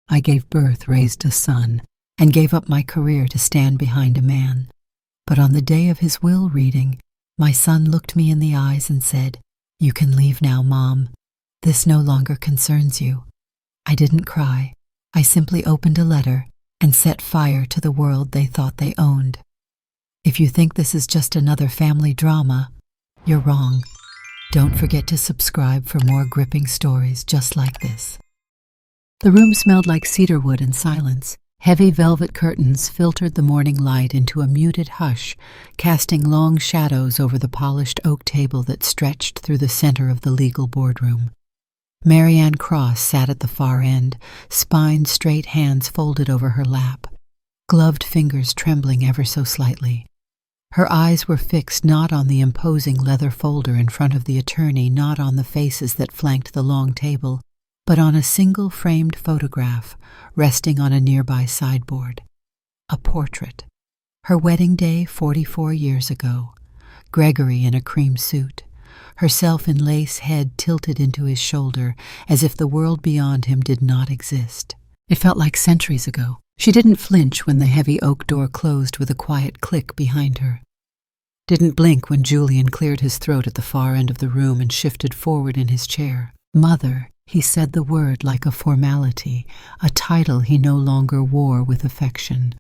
I gave birth, raised a son, and gave up my career to stand behind a man. But on the day of his will reading, my son looked me in the eyes and said, "You can leave now, Mom. This no longer concerns you." I didn't cry. I simply opened a letter and set fire to the world they thought they owned. If you think this is just another family drama, you're wrong. Don't forget to subscribe for more gripping stories just like this. The room smelled like cedarwood and silence. Heavy velvet curtains filtered the morning light into a muted hush, casting long shadows over the polished oak table that stretched through the center of the legal boardroom. Marianne Cross sat at the far end, spine straight, hands folded over her lap, gloved fingers trembling ever so slightly. Her eyes were fixed not on the imposing leather folder in front of the attorney, not on the faces that flanked the long table, but on a single framed photograph resting on a nearby sideboard. A portrait. Her wedding day 44 years ago. Gregory in a cream suit. Herself in lace, head tilted into his shoulder, as if the world beyond him did not exist. It felt like centuries ago. She didn't flinch when the heavy oak door closed with a quiet click behind her. Didn't blink when Julian cleared his throat at the far end of the room and shifted forward in his chair. Mother, he said the word like a formality, a title he no longer wore with affection.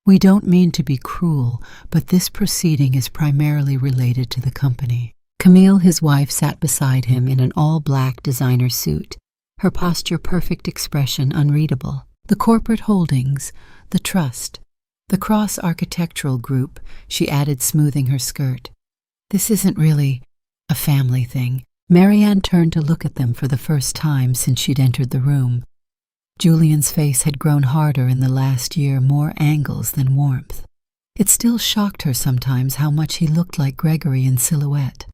We don't mean to be cruel, but this proceeding is primarily related to the company. Camille, his wife, sat beside him in an all-black designer suit, her posture perfect, expression unreadable. The corporate holdings, the trust, the Cross Architectural Group, she added, smoothing her skirt. This isn't really a family thing. Marianne turned to look at them for the first time since she'd entered the room. Julian's face had grown harder in the last year, more angles than warmth. It still shocked her sometimes how much he looked like Gregory in silhouette,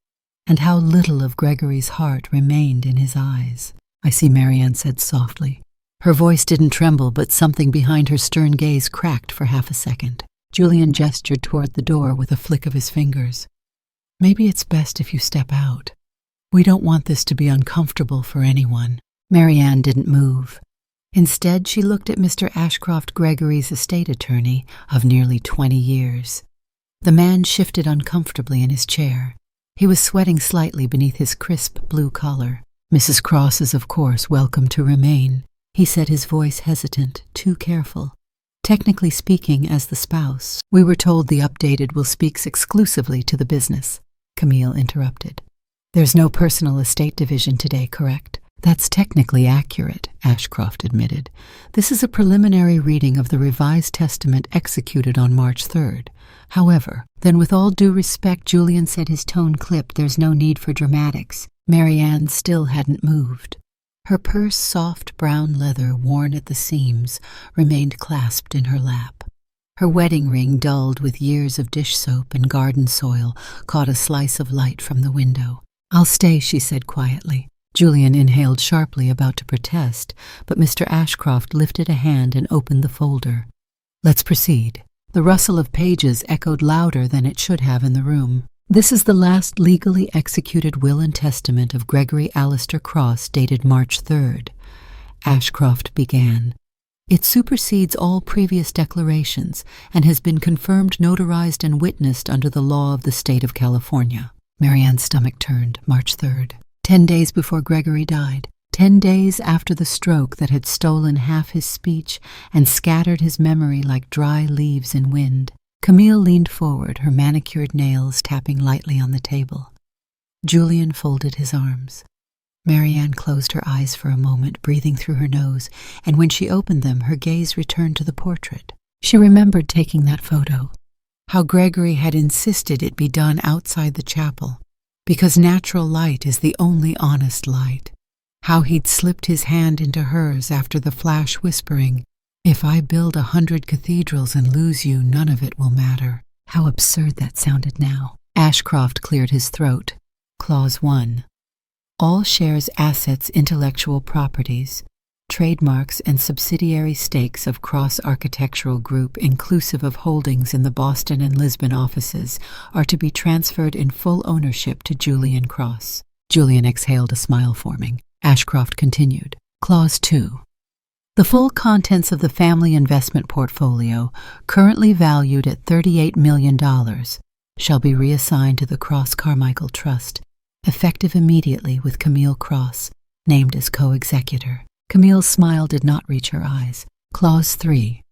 and how little of Gregory's heart remained in his eyes. "I see," Marianne said softly. Her voice didn't tremble, but something behind her stern gaze cracked for half a second. Julian gestured toward the door with a flick of his fingers. "Maybe it's best if you step out. We don't want this to be uncomfortable for anyone." Marianne didn't move. Instead, she looked at Mr. Ashcroft Gregory's estate attorney of nearly 20 years. The man shifted uncomfortably in his chair. He was sweating slightly beneath his crisp blue collar. "Mrs. Cross is, of course, welcome to remain," he said, his voice hesitant, too careful. "Technically speaking, as the spouse, we were told the updated will speaks exclusively to the business," Camille interrupted. "There's no personal estate division today, correct?" "That's technically accurate," Ashcroft admitted. "This is a preliminary reading of the Revised Testament executed on March 3rd. However, then with all due respect," Julian said, his tone clipped, "there's no need for dramatics." Marianne still hadn't moved. Her purse, soft brown leather worn at the seams, remained clasped in her lap. Her wedding ring, dulled with years of dish soap and garden soil, caught a slice of light from the window. "I'll stay," she said quietly. Julian inhaled sharply, about to protest, but Mr. Ashcroft lifted a hand and opened the folder. "Let's proceed." The rustle of pages echoed louder than it should have in the room. "This is the last legally executed will and testament of Gregory Alistair Cross, dated March 3rd. Ashcroft began. "It supersedes all previous declarations and has been confirmed, notarized, and witnessed under the law of the state of California." Marianne's stomach turned. March 3rd. 10 days before Gregory died. 10 days after the stroke that had stolen half his speech and scattered his memory like dry leaves in wind. Camille leaned forward, her manicured nails tapping lightly on the table. Julian folded his arms. Marianne closed her eyes for a moment, breathing through her nose, and when she opened them, her gaze returned to the portrait. She remembered taking that photo. How Gregory had insisted it be done outside the chapel, because natural light is the only honest light. How he'd slipped his hand into hers after the flash whispering, "If I build 100 cathedrals and lose you, none of it will matter." How absurd that sounded now. Ashcroft cleared his throat. Clause 1. All shares, assets, intellectual properties, trademarks, and subsidiary stakes of Cross Architectural Group, inclusive of holdings in the Boston and Lisbon offices, are to be transferred in full ownership to Julian Cross. Julian exhaled, a smile forming. Ashcroft continued. Clause 2. The full contents of the family investment portfolio, currently valued at $38 million, shall be reassigned to the Cross Carmichael Trust, effective immediately, with Camille Cross named as co-executor. Camille's smile did not reach her eyes. Clause 3.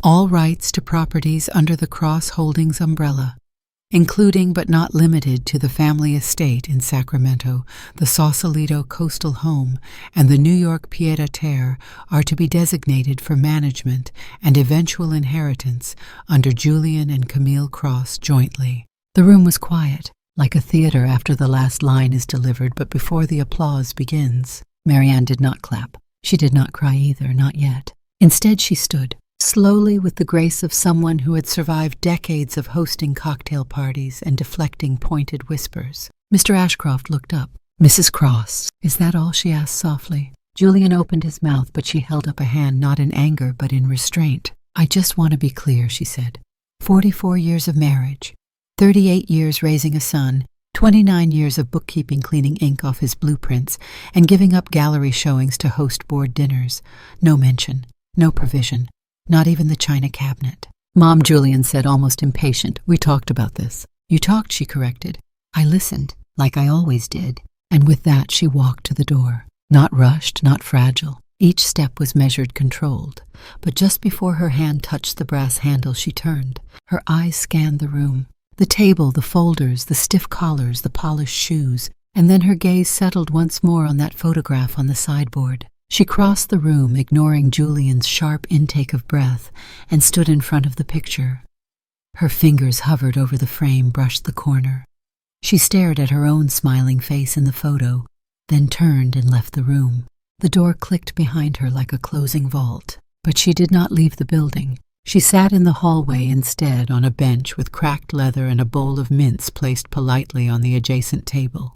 All rights to properties under the Cross Holdings umbrella, including but not limited to the family estate in Sacramento, the Sausalito coastal home, and the New York pied-à-terre, are to be designated for management and eventual inheritance under Julian and Camille Cross jointly. The room was quiet, like a theater after the last line is delivered but before the applause begins. Marianne did not clap. She did not cry either, not yet. Instead, she stood, slowly, with the grace of someone who had survived decades of hosting cocktail parties and deflecting pointed whispers. Mr. Ashcroft looked up. "Mrs. Cross, is that all?" she asked softly. Julian opened his mouth, but she held up a hand, not in anger but in restraint. "I just want to be clear," she said. 44 years of marriage, 38 years raising a son, 29 years of bookkeeping, cleaning ink off his blueprints, and giving up gallery showings to host board dinners. No mention, no provision. Not even the china cabinet. "Mom," Julian said, almost impatient, "we talked about this." "You talked," she corrected. "I listened, like I always did." And with that she walked to the door. Not rushed, not fragile. Each step was measured, controlled. But just before her hand touched the brass handle, she turned. Her eyes scanned the room. The table, the folders, the stiff collars, the polished shoes. And then her gaze settled once more on that photograph on the sideboard. She crossed the room, ignoring Julian's sharp intake of breath, and stood in front of the picture. Her fingers hovered over the frame, brushed the corner. She stared at her own smiling face in the photo, then turned and left the room. The door clicked behind her like a closing vault. But she did not leave the building. She sat in the hallway instead, on a bench with cracked leather and a bowl of mints placed politely on the adjacent table.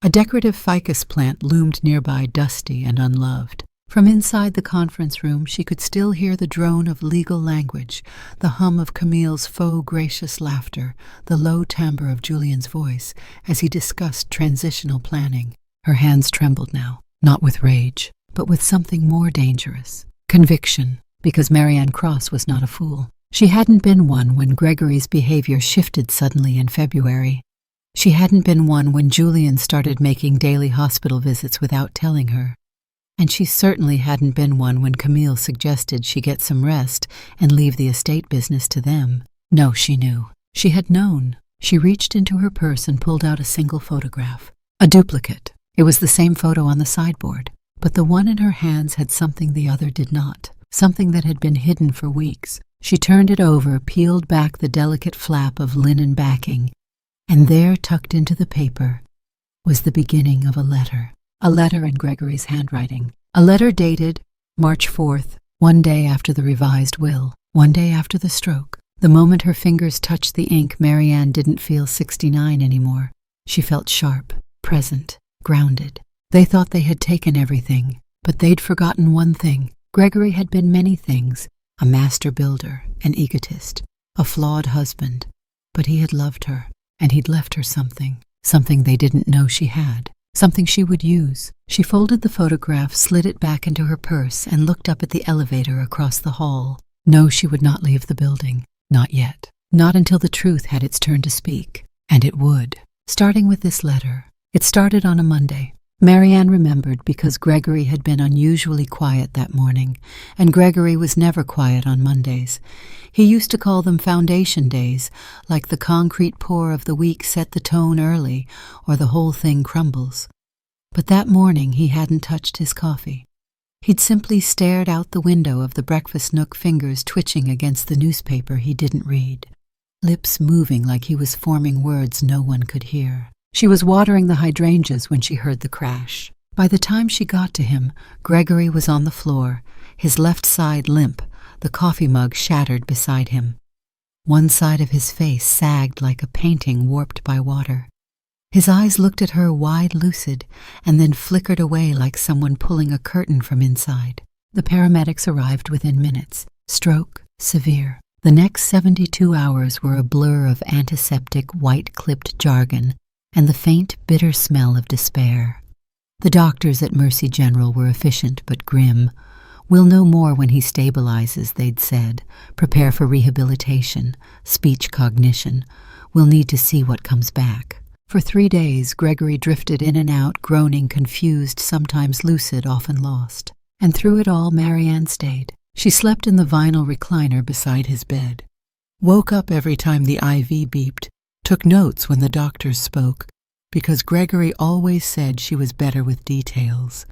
A decorative ficus plant loomed nearby, dusty and unloved. From inside the conference room she could still hear the drone of legal language, the hum of Camille's faux gracious laughter, the low timbre of Julian's voice as he discussed transitional planning. Her hands trembled now, not with rage, but with something more dangerous. Conviction, because Marianne Cross was not a fool. She hadn't been one when Gregory's behavior shifted suddenly in February. She hadn't been one when Julian started making daily hospital visits without telling her. And she certainly hadn't been one when Camille suggested she get some rest and leave the estate business to them. No, she knew. She had known. She reached into her purse and pulled out a single photograph. A duplicate. It was the same photo on the sideboard. But the one in her hands had something the other did not. Something that had been hidden for weeks. She turned it over, peeled back the delicate flap of linen backing, and there, tucked into the paper, was the beginning of a letter. A letter in Gregory's handwriting. A letter dated March 4th, one day after the revised will, one day after the stroke. The moment her fingers touched the ink, Marianne didn't feel 69 anymore. She felt sharp, present, grounded. They thought they had taken everything, but they'd forgotten one thing. Gregory had been many things: a master builder, an egotist, a flawed husband. But he had loved her. And he'd left her something they didn't know she had, something she would use. She folded the photograph, slid it back into her purse, and looked up at the elevator across the hall. No, she would not leave the building. Not yet. Not until the truth had its turn to speak. And it would. Starting with this letter. It started on a Monday. Marianne remembered because Gregory had been unusually quiet that morning, and Gregory was never quiet on Mondays. He used to call them foundation days, like the concrete pour of the week set the tone early, or the whole thing crumbles. But that morning he hadn't touched his coffee. He'd simply stared out the window of the breakfast nook, fingers twitching against the newspaper he didn't read, lips moving like he was forming words no one could hear. She was watering the hydrangeas when she heard the crash. By the time she got to him, Gregory was on the floor, his left side limp, the coffee mug shattered beside him. One side of his face sagged like a painting warped by water. His eyes looked at her wide, lucid, and then flickered away like someone pulling a curtain from inside. The paramedics arrived within minutes. Stroke, severe. The next 72 hours were a blur of antiseptic, white-clipped jargon and the faint, bitter smell of despair. The doctors at Mercy General were efficient but grim. We'll know more when he stabilizes, they'd said. Prepare for rehabilitation, speech cognition. We'll need to see what comes back. For 3 days, Gregory drifted in and out, groaning, confused, sometimes lucid, often lost. And through it all, Marianne stayed. She slept in the vinyl recliner beside his bed. Woke up every time the IV beeped, took notes when the doctors spoke, because Gregory always said she was better with details.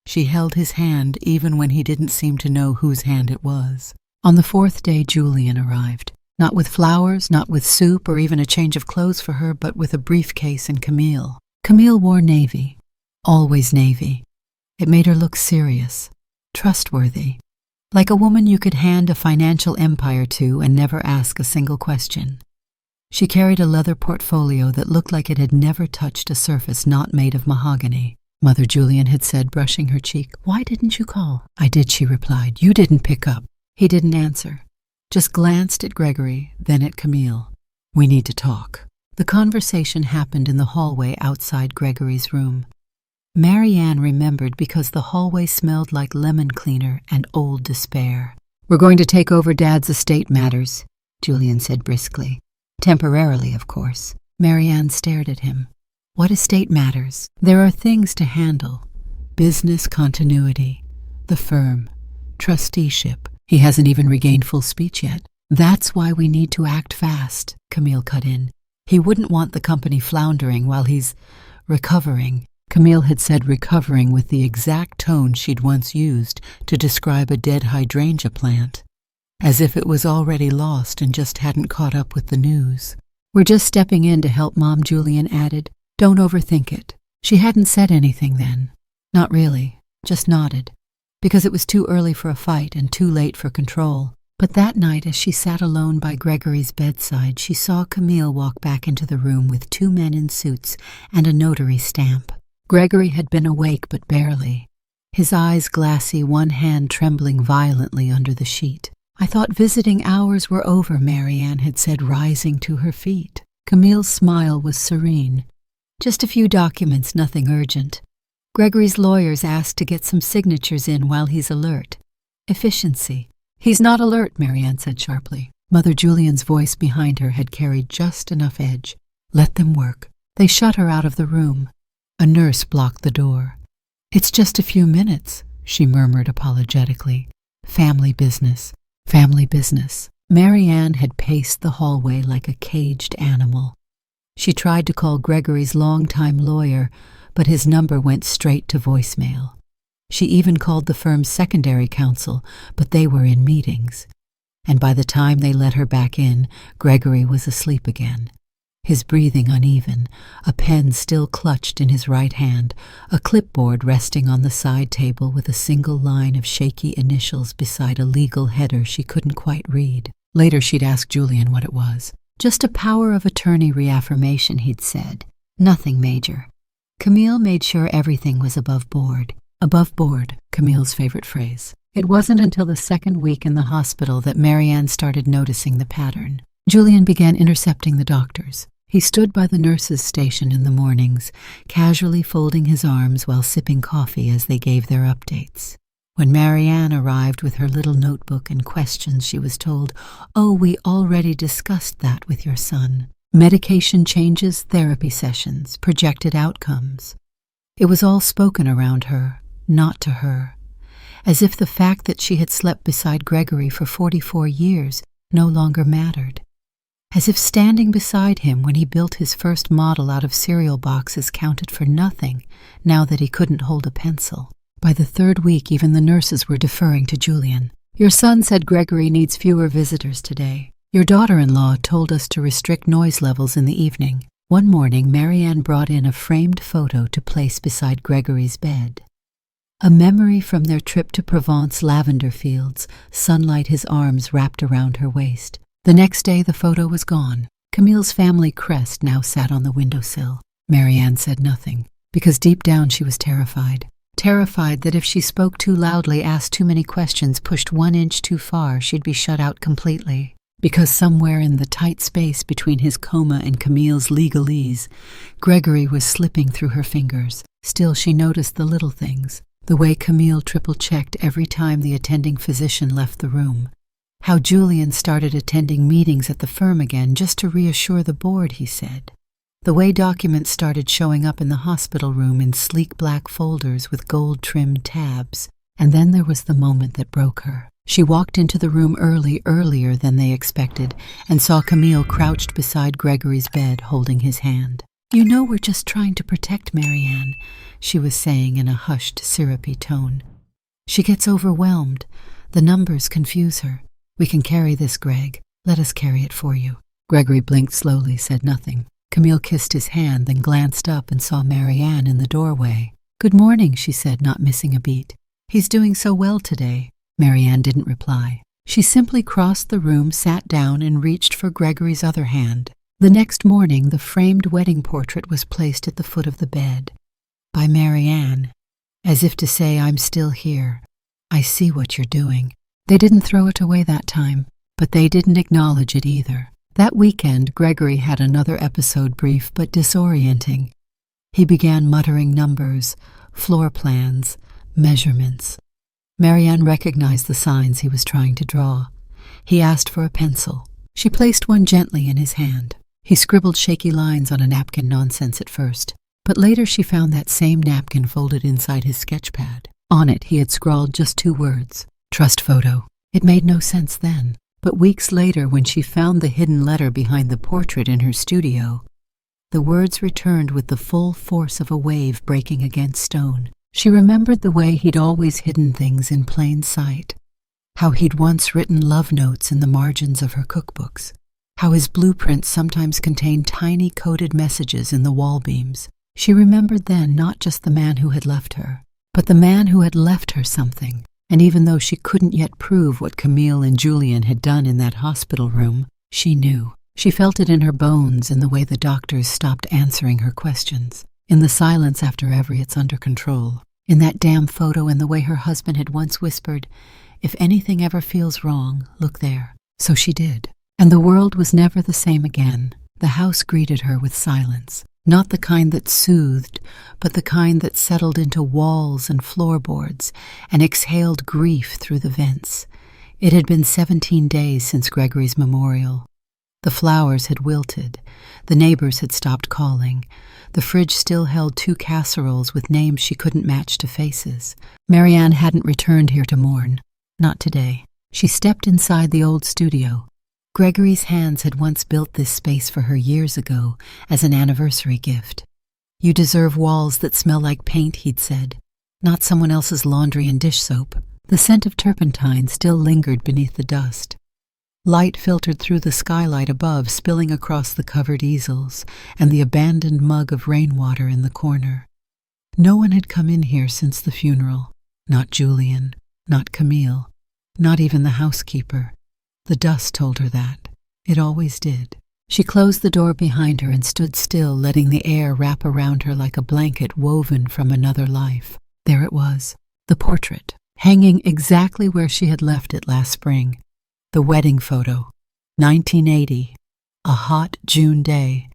She held his hand even when he didn't seem to know whose hand it was. On the 4th day, Julian arrived. Not with flowers, not with soup or even a change of clothes for her, but with a briefcase and Camille. Camille wore navy. Always navy. It made her look serious, trustworthy. Like a woman you could hand a financial empire to and never ask a single question. She carried a leather portfolio that looked like it had never touched a surface not made of mahogany. Mother, Julian had said, brushing her cheek. "Why didn't you call?" "I did," she replied. "You didn't pick up." He didn't answer. Just glanced at Gregory, then at Camille. "We need to talk." The conversation happened in the hallway outside Gregory's room. Marianne remembered because the hallway smelled like lemon cleaner and old despair. "We're going to take over Dad's estate matters," Julian said briskly. "Temporarily, of course." Marianne stared at him. "What estate matters? There are things to handle. Business continuity, the firm, trusteeship. He hasn't even regained full speech yet. That's why we need to act fast," Camille cut in. "He wouldn't want the company floundering while he's recovering." Camille had said recovering with the exact tone she'd once used to describe a dead hydrangea plant, as if it was already lost and just hadn't caught up with the news. "We're just stepping in to help Mom," Julian added. "Don't overthink it." She hadn't said anything then. Not really, just nodded, because it was too early for a fight and too late for control. But that night, as she sat alone by Gregory's bedside, she saw Camille walk back into the room with 2 men in suits and a notary stamp. Gregory had been awake, but barely. His eyes glassy, one hand trembling violently under the sheet. "I thought visiting hours were over," Marianne had said, rising to her feet. Camille's smile was serene. "Just a few documents, nothing urgent. Gregory's lawyers asked to get some signatures in while he's alert. Efficiency." "He's not alert," Marianne said sharply. Mother Julian's voice behind her had carried just enough edge. "Let them work." They shut her out of the room. A nurse blocked the door. "It's just a few minutes," she murmured apologetically. "Family business. Family business." Marianne had paced the hallway like a caged animal. She tried to call Gregory's longtime lawyer, but his number went straight to voicemail. She even called the firm's secondary counsel, but they were in meetings. And by the time they let her back in, Gregory was asleep again. His breathing uneven, a pen still clutched in his right hand, a clipboard resting on the side table with a single line of shaky initials beside a legal header she couldn't quite read. Later she'd asked Julian what it was. "Just a power of attorney reaffirmation," he'd said. "Nothing major." Camille made sure everything was above board. Above board, Camille's favorite phrase. It wasn't until the 2nd week in the hospital that Marianne started noticing the pattern. Julian began intercepting the doctors. He stood by the nurses' station in the mornings, casually folding his arms while sipping coffee as they gave their updates. When Marianne arrived with her little notebook and questions, she was told, "Oh, we already discussed that with your son. Medication changes, therapy sessions, projected outcomes." It was all spoken around her, not to her, as if the fact that she had slept beside Gregory for 44 years no longer mattered. As if standing beside him when he built his first model out of cereal boxes counted for nothing now that he couldn't hold a pencil. By the 3rd week, even the nurses were deferring to Julian. "Your son said Gregory needs fewer visitors today. Your daughter-in-law told us to restrict noise levels in the evening." One morning, Marianne brought in a framed photo to place beside Gregory's bed. A memory from their trip to Provence lavender fields, sunlight his arms wrapped around her waist. The next day, the photo was gone. Camille's family crest now sat on the windowsill. Marianne said nothing, because deep down she was terrified. Terrified that if she spoke too loudly, asked too many questions, pushed 1 inch too far, she'd be shut out completely. Because somewhere in the tight space between his coma and Camille's legalese, Gregory was slipping through her fingers. Still, she noticed the little things. The way Camille triple-checked every time the attending physician left the room. How Julian started attending meetings at the firm again just to reassure the board, he said. The way documents started showing up in the hospital room in sleek black folders with gold-trimmed tabs. And then there was the moment that broke her. She walked into the room earlier than they expected, and saw Camille crouched beside Gregory's bed, holding his hand. "You know we're just trying to protect Marianne," she was saying in a hushed, syrupy tone. "She gets overwhelmed. The numbers confuse her. We can carry this, Greg. Let us carry it for you." Gregory blinked slowly, said nothing. Camille kissed his hand, then glanced up and saw Marianne in the doorway. "Good morning," she said, not missing a beat. "He's doing so well today." Marianne didn't reply. She simply crossed the room, sat down, and reached for Gregory's other hand. The next morning, the framed wedding portrait was placed at the foot of the bed. By Marianne, as if to say, "I'm still here. I see what you're doing." They didn't throw it away that time, but they didn't acknowledge it either. That weekend, Gregory had another episode, brief but disorienting. He began muttering numbers, floor plans, measurements. Marianne recognized the signs he was trying to draw. He asked for a pencil. She placed one gently in his hand. He scribbled shaky lines on a napkin, nonsense at first, but later she found that same napkin folded inside his sketch pad. On it he had scrawled just 2 words, "Trust photo." It made no sense then, but weeks later when she found the hidden letter behind the portrait in her studio, the words returned with the full force of a wave breaking against stone. She remembered the way he'd always hidden things in plain sight, how he'd once written love notes in the margins of her cookbooks, how his blueprints sometimes contained tiny coded messages in the wall beams. She remembered then not just the man who had left her, but the man who had left her something, and even though she couldn't yet prove what Camille and Julian had done in that hospital room, she knew. She felt it in her bones, in the way the doctors stopped answering her questions, in the silence after every "it's under control," in that damn photo, and the way her husband had once whispered, "If anything ever feels wrong, look there." So she did. And the world was never the same again. The house greeted her with silence, not the kind that soothed, but the kind that settled into walls and floorboards and exhaled grief through the vents. It had been 17 days since Gregory's memorial. The flowers had wilted. The neighbors had stopped calling. The fridge still held 2 casseroles with names she couldn't match to faces. Marianne hadn't returned here to mourn. Not today. She stepped inside the old studio. Gregory's hands had once built this space for her years ago as an anniversary gift. "You deserve walls that smell like paint," he'd said, "not someone else's laundry and dish soap." The scent of turpentine still lingered beneath the dust. Light filtered through the skylight above, spilling across the covered easels and the abandoned mug of rainwater in the corner. No one had come in here since the funeral. Not Julian, not Camille, not even the housekeeper. The dust told her that. It always did. She closed the door behind her and stood still, letting the air wrap around her like a blanket woven from another life. There it was, the portrait, hanging exactly where she had left it last spring. The wedding photo, 1980, a hot June day.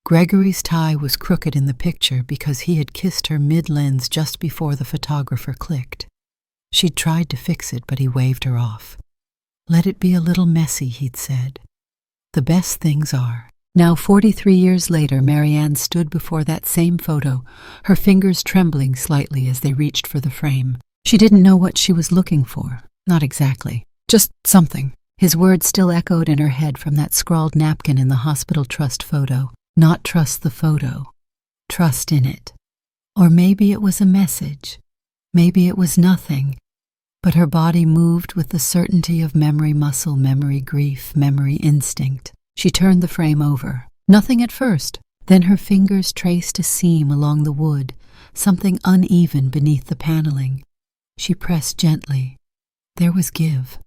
Gregory's tie was crooked in the picture because he had kissed her mid-lens just before the photographer clicked. She'd tried to fix it, but he waved her off. "Let it be a little messy," he'd said. "The best things are." Now, 43 years later, Marianne stood before that same photo, her fingers trembling slightly as they reached for the frame. She didn't know what she was looking for. Not exactly. Just something. His words still echoed in her head from that scrawled napkin in the hospital trust photo. Not trust the photo. Trust in it. Or maybe it was a message. Maybe it was nothing. But her body moved with the certainty of memory muscle, memory grief, memory instinct. She turned the frame over. Nothing at first. Then her fingers traced a seam along the wood, something uneven beneath the paneling. She pressed gently. There was give.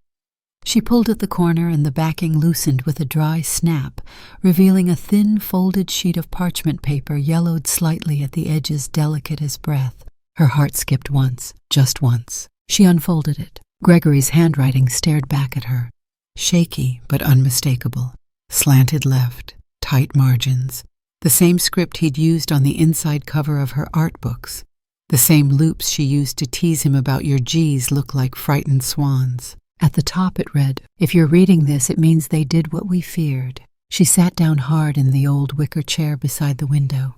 She pulled at the corner and the backing loosened with a dry snap, revealing a thin folded sheet of parchment paper yellowed slightly at the edges, delicate as breath. Her heart skipped once, just once. She unfolded it. Gregory's handwriting stared back at her, shaky but unmistakable. Slanted left, tight margins. The same script he'd used on the inside cover of her art books. The same loops she used to tease him about your G's look like frightened swans. At the top it read, "If you're reading this, it means they did what we feared." She sat down hard in the old wicker chair beside the window.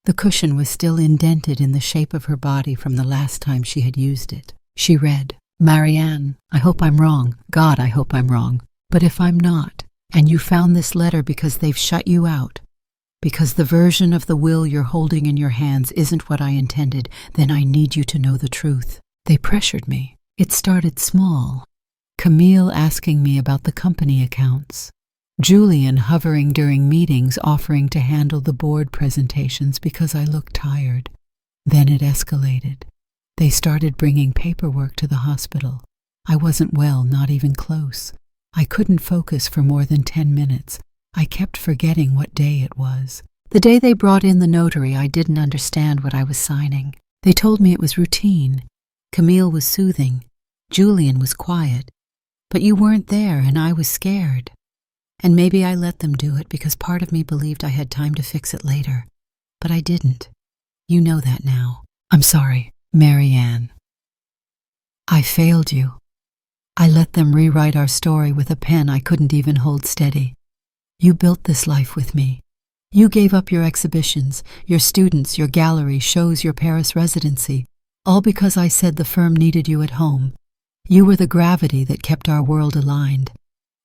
The cushion was still indented in the shape of her body from the last time she had used it. She read, "Marianne, I hope I'm wrong. God, I hope I'm wrong. But if I'm not, and you found this letter because they've shut you out, because the version of the will you're holding in your hands isn't what I intended, then I need you to know the truth. They pressured me. It started small. Camille asking me about the company accounts. Julian hovering during meetings offering to handle the board presentations because I looked tired. Then it escalated. They started bringing paperwork to the hospital. I wasn't well, not even close. I couldn't focus for more than 10 minutes. I kept forgetting what day it was. The day they brought in the notary, I didn't understand what I was signing. They told me it was routine. Camille was soothing. Julian was quiet. But you weren't there, and I was scared. And maybe I let them do it because part of me believed I had time to fix it later. But I didn't. You know that now. I'm sorry, Marianne. I failed you. I let them rewrite our story with a pen I couldn't even hold steady. You built this life with me. You gave up your exhibitions, your students, your gallery, shows, your Paris residency, all because I said the firm needed you at home. You were the gravity that kept our world aligned.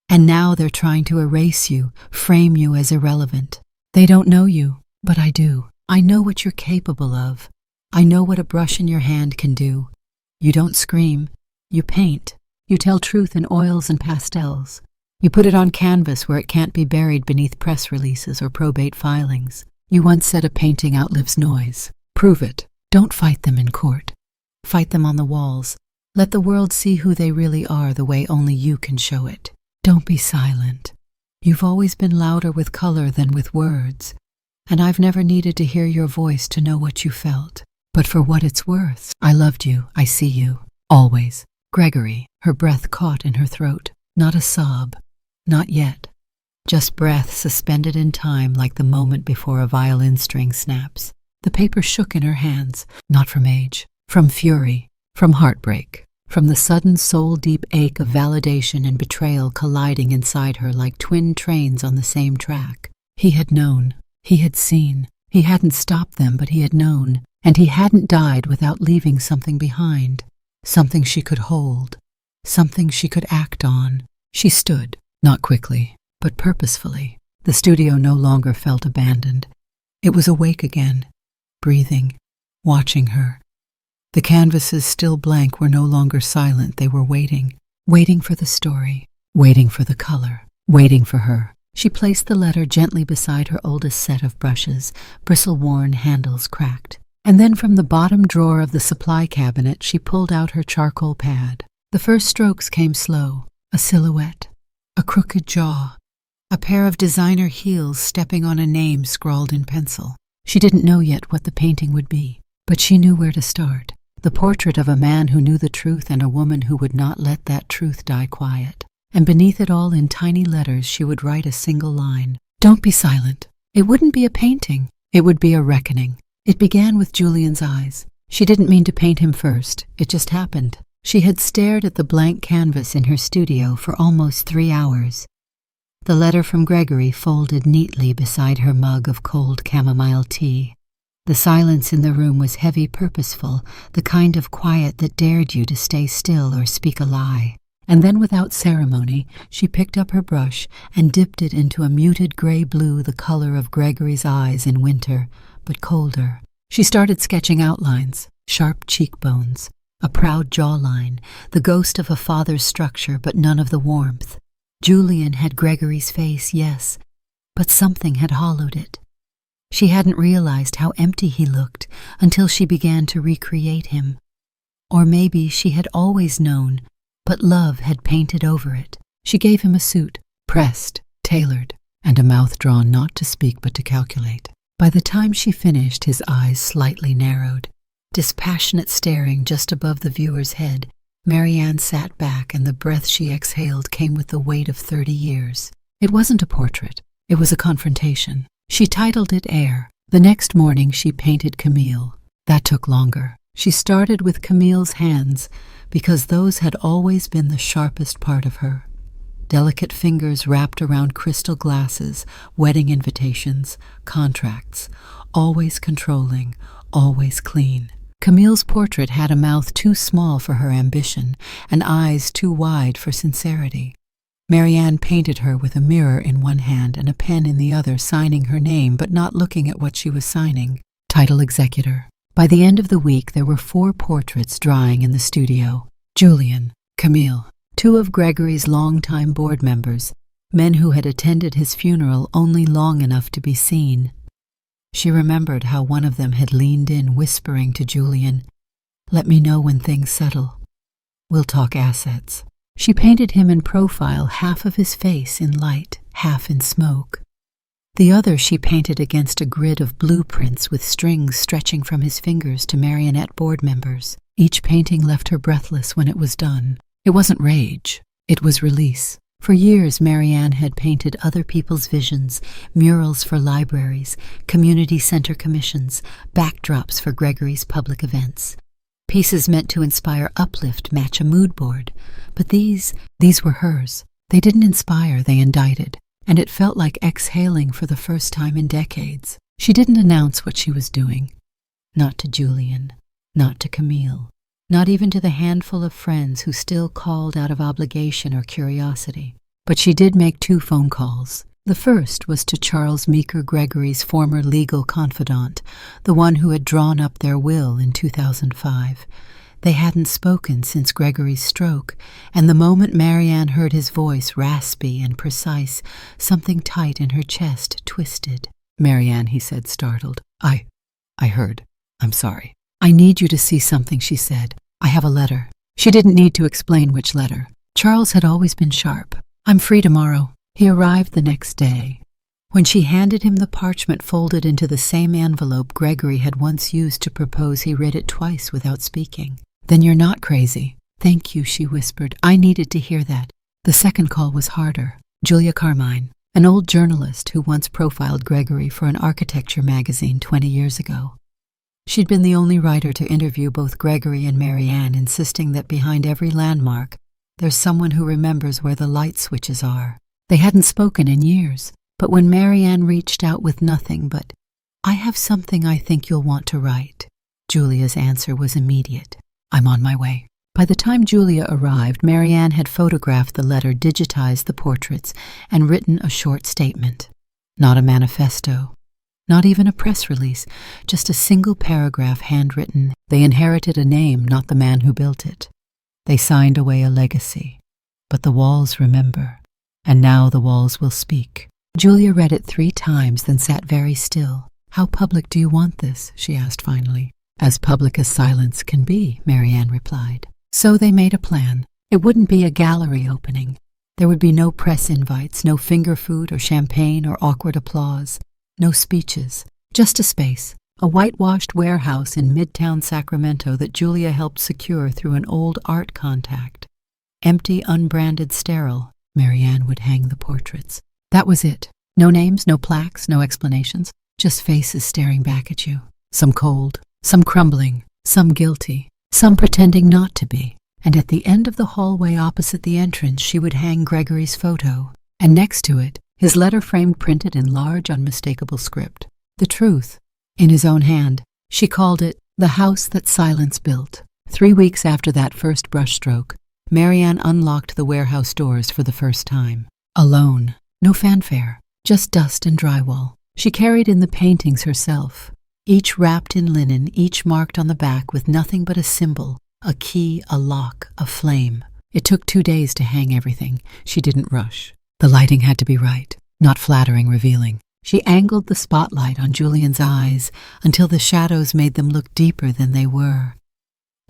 And now they're trying to erase you, frame you as irrelevant. They don't know you, but I do. I know what you're capable of. I know what a brush in your hand can do. You don't scream. You paint. You tell truth in oils and pastels. You put it on canvas where it can't be buried beneath press releases or probate filings. You once said a painting outlives noise. Prove it. Don't fight them in court. Fight them on the walls. Let the world see who they really are the way only you can show it. Don't be silent. You've always been louder with color than with words, and I've never needed to hear your voice to know what you felt. But for what it's worth, I loved you, I see you, always. Gregory, her breath caught in her throat. Not a sob. Not yet. Just breath suspended in time like the moment before a violin string snaps. The paper shook in her hands, not from age, from fury, from heartbreak, from the sudden soul-deep ache of validation and betrayal colliding inside her like twin trains on the same track. He had known. He had seen. He hadn't stopped them, but he had known. And he hadn't died without leaving something behind. Something she could hold. Something she could act on. She stood, not quickly, but purposefully. The studio no longer felt abandoned. It was awake again, breathing, watching her. The canvases still blank were no longer silent. They were waiting. Waiting for the story. Waiting for the color. Waiting for her. She placed the letter gently beside her oldest set of brushes, bristle-worn handles cracked. And then from the bottom drawer of the supply cabinet she pulled out her charcoal pad. The first strokes came slow. A silhouette. A crooked jaw. A pair of designer heels stepping on a name scrawled in pencil. She didn't know yet what the painting would be, but she knew where to start. The portrait of a man who knew the truth and a woman who would not let that truth die quiet. And beneath it all in tiny letters she would write a single line. Don't be silent. It wouldn't be a painting. It would be a reckoning. It began with Julian's eyes. She didn't mean to paint him first. It just happened. She had stared at the blank canvas in her studio for almost 3 hours. The letter from Gregory folded neatly beside her mug of cold chamomile tea. The silence in the room was heavy, purposeful, the kind of quiet that dared you to stay still or speak a lie. And then without ceremony, she picked up her brush and dipped it into a muted gray-blue, the color of Gregory's eyes in winter, but colder. She started sketching outlines, sharp cheekbones, a proud jawline, the ghost of a father's structure, but none of the warmth. Julian had Gregory's face, yes, but something had hollowed it. She hadn't realized how empty he looked until she began to recreate him. Or maybe she had always known, but love had painted over it. She gave him a suit, pressed, tailored, and a mouth drawn not to speak but to calculate. By the time she finished, his eyes slightly narrowed. Dispassionate staring just above the viewer's head, Marianne sat back, and the breath she exhaled came with the weight of 30 years. It wasn't a portrait. It was a confrontation. She titled it Air. The next morning she painted Camille. That took longer. She started with Camille's hands because those had always been the sharpest part of her. Delicate fingers wrapped around crystal glasses, wedding invitations, contracts, always controlling, always clean. Camille's portrait had a mouth too small for her ambition and eyes too wide for sincerity. Marianne painted her with a mirror in one hand and a pen in the other, signing her name but not looking at what she was signing. Title Executor. By the end of the week, there were 4 portraits drying in the studio. Julian, Camille, 2 of Gregory's longtime board members, men who had attended his funeral only long enough to be seen. She remembered how one of them had leaned in, whispering to Julian, "Let me know when things settle. We'll talk assets." She painted him in profile, half of his face in light, half in smoke. The other she painted against a grid of blueprints with strings stretching from his fingers to marionette board members. Each painting left her breathless when it was done. It wasn't rage, it was release. For years, Marianne had painted other people's visions, murals for libraries, community center commissions, backdrops for Gregory's public events. Pieces meant to inspire uplift, match a mood board. But these were hers. They didn't inspire, they indicted. And it felt like exhaling for the first time in decades. She didn't announce what she was doing. Not to Julian, not to Camille, not even to the handful of friends who still called out of obligation or curiosity. But she did make 2 phone calls. The first was to Charles Meeker Gregory's former legal confidant, the one who had drawn up their will in 2005. They hadn't spoken since Gregory's stroke, and the moment Marianne heard his voice, raspy and precise, something tight in her chest twisted. "Marianne," he said, startled. I heard. I'm sorry. "I need you to see something," she said. "I have a letter." She didn't need to explain which letter. Charles had always been sharp. "I'm free tomorrow." He arrived the next day. When she handed him the parchment folded into the same envelope Gregory had once used to propose, he read it twice without speaking. "Then you're not crazy." "Thank you," she whispered. "I needed to hear that." The second call was harder. Julia Carmine, an old journalist who once profiled Gregory for an architecture magazine 20 years ago. She'd been the only writer to interview both Gregory and Marianne, insisting that behind every landmark, there's someone who remembers where the light switches are. They hadn't spoken in years, but when Marianne reached out with nothing but, "I have something I think you'll want to write," Julia's answer was immediate. "I'm on my way." By the time Julia arrived, Marianne had photographed the letter, digitized the portraits, and written a short statement. Not a manifesto, not even a press release, just a single paragraph handwritten. They inherited a name, not the man who built it. They signed away a legacy. But the walls remember, and now the walls will speak. Julia read it 3 times, then sat very still. "How public do you want this?" she asked finally. "As public as silence can be," Marianne replied. So they made a plan. It wouldn't be a gallery opening. There would be no press invites, no finger food or champagne or awkward applause, no speeches, just a space, a whitewashed warehouse in Midtown Sacramento that Julia helped secure through an old art contact. Empty, unbranded, sterile. Marianne would hang the portraits. That was it. No names, no plaques, no explanations, just faces staring back at you. Some cold, some crumbling, some guilty, some pretending not to be. And at the end of the hallway opposite the entrance, she would hang Gregory's photo, and next to it, his letter framed printed in large, unmistakable script. The truth, in his own hand. She called it The House That Silence Built. 3 weeks after that first brushstroke, Marianne unlocked the warehouse doors for the first time. Alone, no fanfare, just dust and drywall. She carried in the paintings herself, each wrapped in linen, each marked on the back with nothing but a symbol, a key, a lock, a flame. It took 2 days to hang everything. She didn't rush. The lighting had to be right, not flattering, revealing. She angled the spotlight on Julian's eyes until the shadows made them look deeper than they were.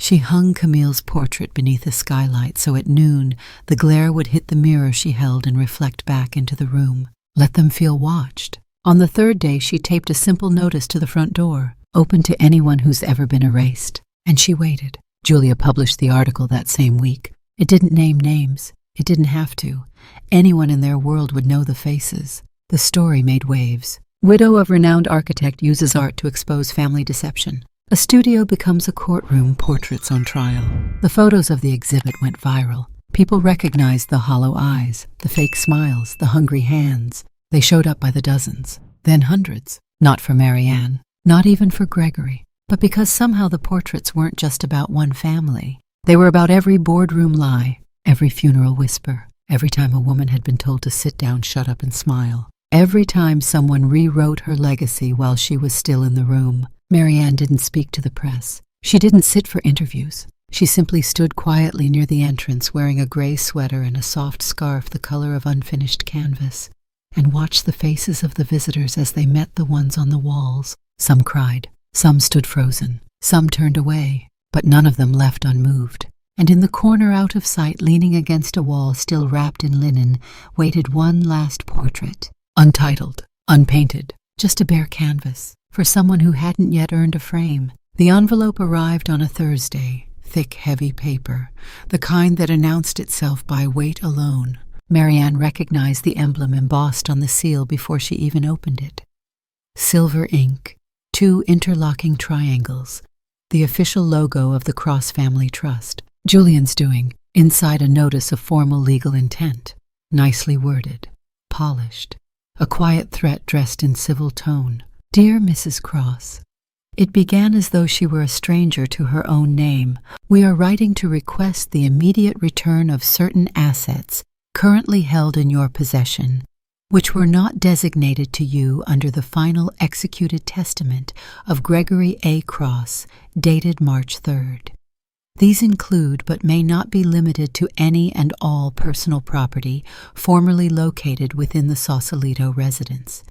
She hung Camille's portrait beneath a skylight so at noon the glare would hit the mirror she held and reflect back into the room. Let them feel watched. On the 3rd day, she taped a simple notice to the front door, open to anyone who's ever been erased. And she waited. Julia published the article that same week. It didn't name names. It didn't have to. Anyone in their world would know the faces. The story made waves. Widow of renowned architect uses art to expose family deception. A studio becomes a courtroom, portraits on trial. The photos of the exhibit went viral. People recognized the hollow eyes, the fake smiles, the hungry hands. They showed up by the dozens, then hundreds. Not for Marianne, not even for Gregory, but because somehow the portraits weren't just about one family. They were about every boardroom lie, every funeral whisper, every time a woman had been told to sit down, shut up, and smile. Every time someone rewrote her legacy while she was still in the room. Marianne didn't speak to the press. She didn't sit for interviews. She simply stood quietly near the entrance, wearing a gray sweater and a soft scarf the color of unfinished canvas, and watched the faces of the visitors as they met the ones on the walls. Some cried, some stood frozen, some turned away, but none of them left unmoved. And in the corner out of sight, leaning against a wall still wrapped in linen, waited one last portrait. Untitled, unpainted, just a bare canvas, for someone who hadn't yet earned a frame. The envelope arrived on a Thursday, thick, heavy paper, the kind that announced itself by weight alone. Marianne recognized the emblem embossed on the seal before she even opened it. Silver ink, 2 interlocking triangles, the official logo of the Cross Family Trust. Julian's doing, inside a notice of formal legal intent, nicely worded, polished, a quiet threat dressed in civil tone. Dear Mrs. Cross. It began as though she were a stranger to her own name. We are writing to request the immediate return of certain assets currently held in your possession, which were not designated to you under the final executed testament of Gregory A. Cross, dated March 3rd. These include, but may not be limited to, any and all personal property formerly located within the Sausalito residence.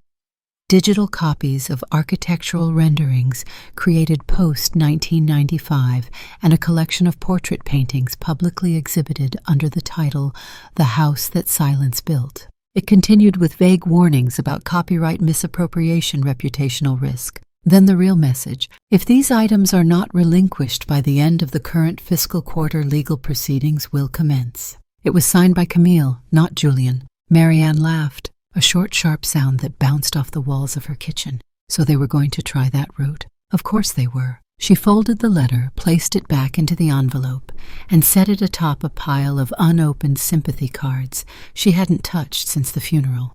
Digital copies of architectural renderings created post-1995 and a collection of portrait paintings publicly exhibited under the title The House That Silence Built. It continued with vague warnings about copyright misappropriation, reputational risk. Then the real message: if these items are not relinquished by the end of the current fiscal quarter, legal proceedings will commence. It was signed by Camille, not Julian. Marianne laughed, a short, sharp sound that bounced off the walls of her kitchen. So they were going to try that route? Of course they were. She folded the letter, placed it back into the envelope, and set it atop a pile of unopened sympathy cards she hadn't touched since the funeral.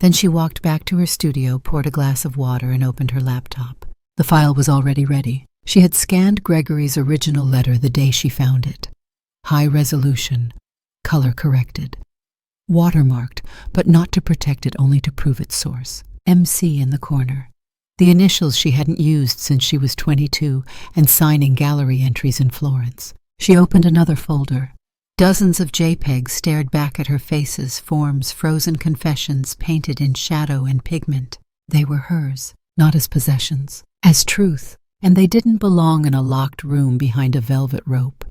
Then she walked back to her studio, poured a glass of water, and opened her laptop. The file was already ready. She had scanned Gregory's original letter the day she found it. High resolution, color corrected. Watermarked, but not to protect it, only to prove its source. MC in the corner. The initials she hadn't used since she was 22 and signing gallery entries in Florence. She opened another folder. Dozens of JPEGs stared back at her faces, forms, frozen confessions painted in shadow and pigment. They were hers, not as possessions, as truth, and they didn't belong in a locked room behind a velvet rope.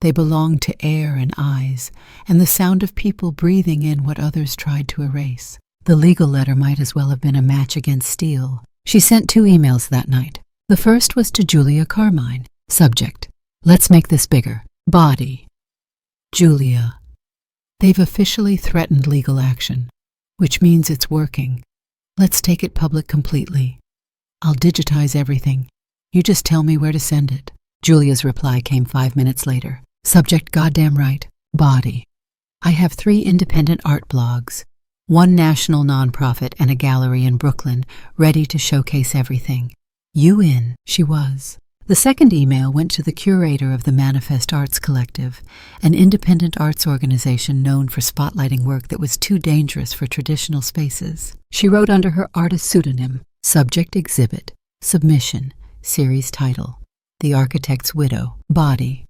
They belonged to air and eyes, and the sound of people breathing in what others tried to erase. The legal letter might as well have been a match against steel. She sent 2 emails that night. The first was to Julia Carmine. Subject: let's make this bigger. Body: Julia. They've officially threatened legal action, which means it's working. Let's take it public completely. I'll digitize everything. You just tell me where to send it. Julia's reply came 5 minutes later. Subject: goddamn right. Body: I have 3 independent art blogs, 1 national nonprofit, and a gallery in Brooklyn, ready to showcase everything. You in? She was. The second email went to the curator of the Manifest Arts Collective, an independent arts organization known for spotlighting work that was too dangerous for traditional spaces. She wrote under her artist pseudonym, Subject: Exhibit, Submission, Series Title, The Architect's Widow. Body: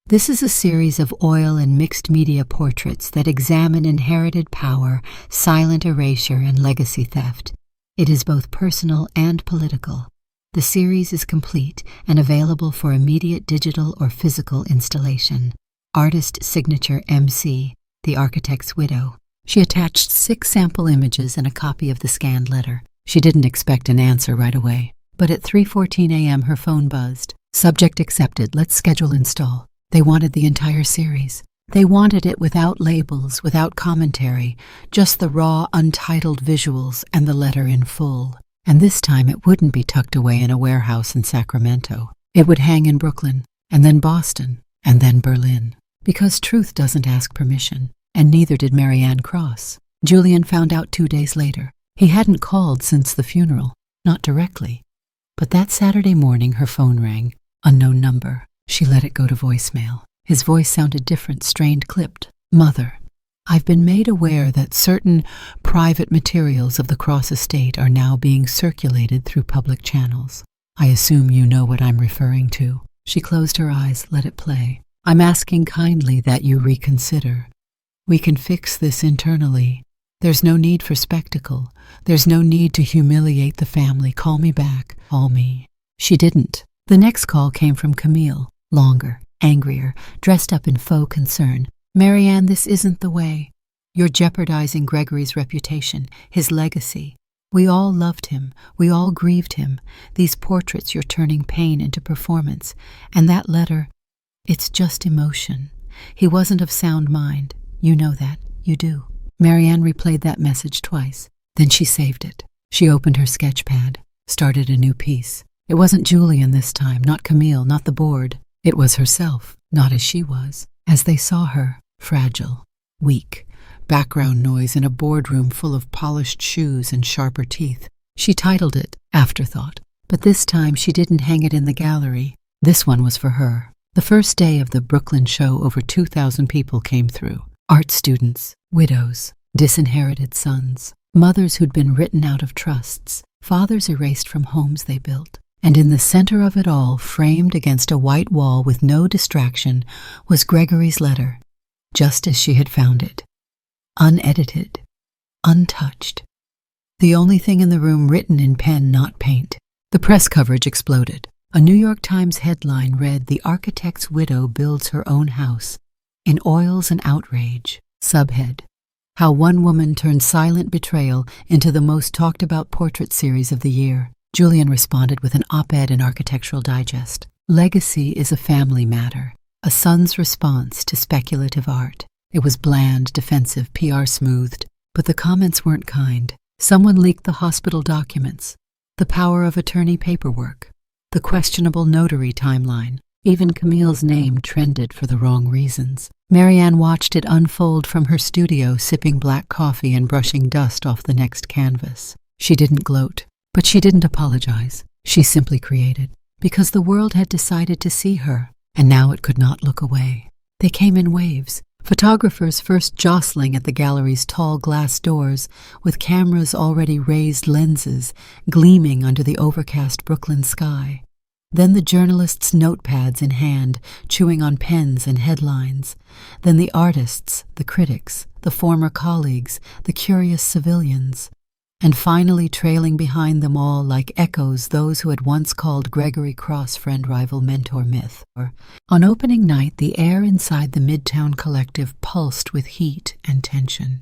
this is a series of oil and mixed media portraits that examine inherited power, silent erasure, and legacy theft. It is both personal and political. The series is complete and available for immediate digital or physical installation. Artist signature MC, The Architect's Widow. She attached 6 sample images and a copy of the scanned letter. She didn't expect an answer right away, but at 3:14 a.m. her phone buzzed. Subject accepted. Let's schedule install. They wanted the entire series. They wanted it without labels, without commentary, just the raw, untitled visuals and the letter in full. And this time it wouldn't be tucked away in a warehouse in Sacramento. It would hang in Brooklyn, and then Boston, and then Berlin. Because truth doesn't ask permission, and neither did Marianne Cross. Julian found out 2 days later. He hadn't called since the funeral, not directly. But that Saturday morning her phone rang, unknown number. She let it go to voicemail. His voice sounded different, strained, clipped. Mother, I've been made aware that certain private materials of the Cross estate are now being circulated through public channels. I assume you know what I'm referring to. She closed her eyes, let it play. I'm asking kindly that you reconsider. We can fix this internally. There's no need for spectacle. There's no need to humiliate the family. Call me back. Call me. She didn't. The next call came from Camille, longer, angrier, dressed up in faux concern. Marianne, this isn't the way. You're jeopardizing Gregory's reputation, his legacy. We all loved him. We all grieved him. These portraits, you're turning pain into performance. And that letter, it's just emotion. He wasn't of sound mind. You know that. You do. Marianne replayed that message twice. Then she saved it. She opened her sketch pad, started a new piece. It wasn't Julian this time, not Camille, not the board. It was herself, not as she was. As they saw her, fragile, weak, background noise in a boardroom full of polished shoes and sharper teeth. She titled it Afterthought, but this time she didn't hang it in the gallery. This one was for her. The first day of the Brooklyn show, over 2,000 people came through. Art students, widows, disinherited sons, mothers who'd been written out of trusts, fathers erased from homes they built. And in the center of it all, framed against a white wall with no distraction, was Gregory's letter, just as she had found it. Unedited, untouched. The only thing in the room written in pen, not paint. The press coverage exploded. A New York Times headline read, "The architect's widow builds her own house. In oils and outrage." Subhead, "How one woman turned Silent Betrayal into the most talked about portrait series of the year." Julian responded with an op-ed in Architectural Digest. Legacy is a family matter. A son's response to speculative art. It was bland, defensive, PR smoothed, but the comments weren't kind. Someone leaked the hospital documents, the power of attorney paperwork, the questionable notary timeline. Even Camille's name trended for the wrong reasons. Marianne watched it unfold from her studio, sipping black coffee and brushing dust off the next canvas. She didn't gloat, but she didn't apologize. She simply created, because the world had decided to see her, and now it could not look away. They came in waves, photographers first jostling at the gallery's tall glass doors, with cameras already raised lenses gleaming under the overcast Brooklyn sky. Then the journalists' notepads in hand, chewing on pens and headlines. Then the artists, the critics, the former colleagues, the curious civilians. And finally, trailing behind them all like echoes, those who had once called Gregory Cross friend, rival, mentor, myth. On opening night, the air inside the Midtown Collective pulsed with heat and tension.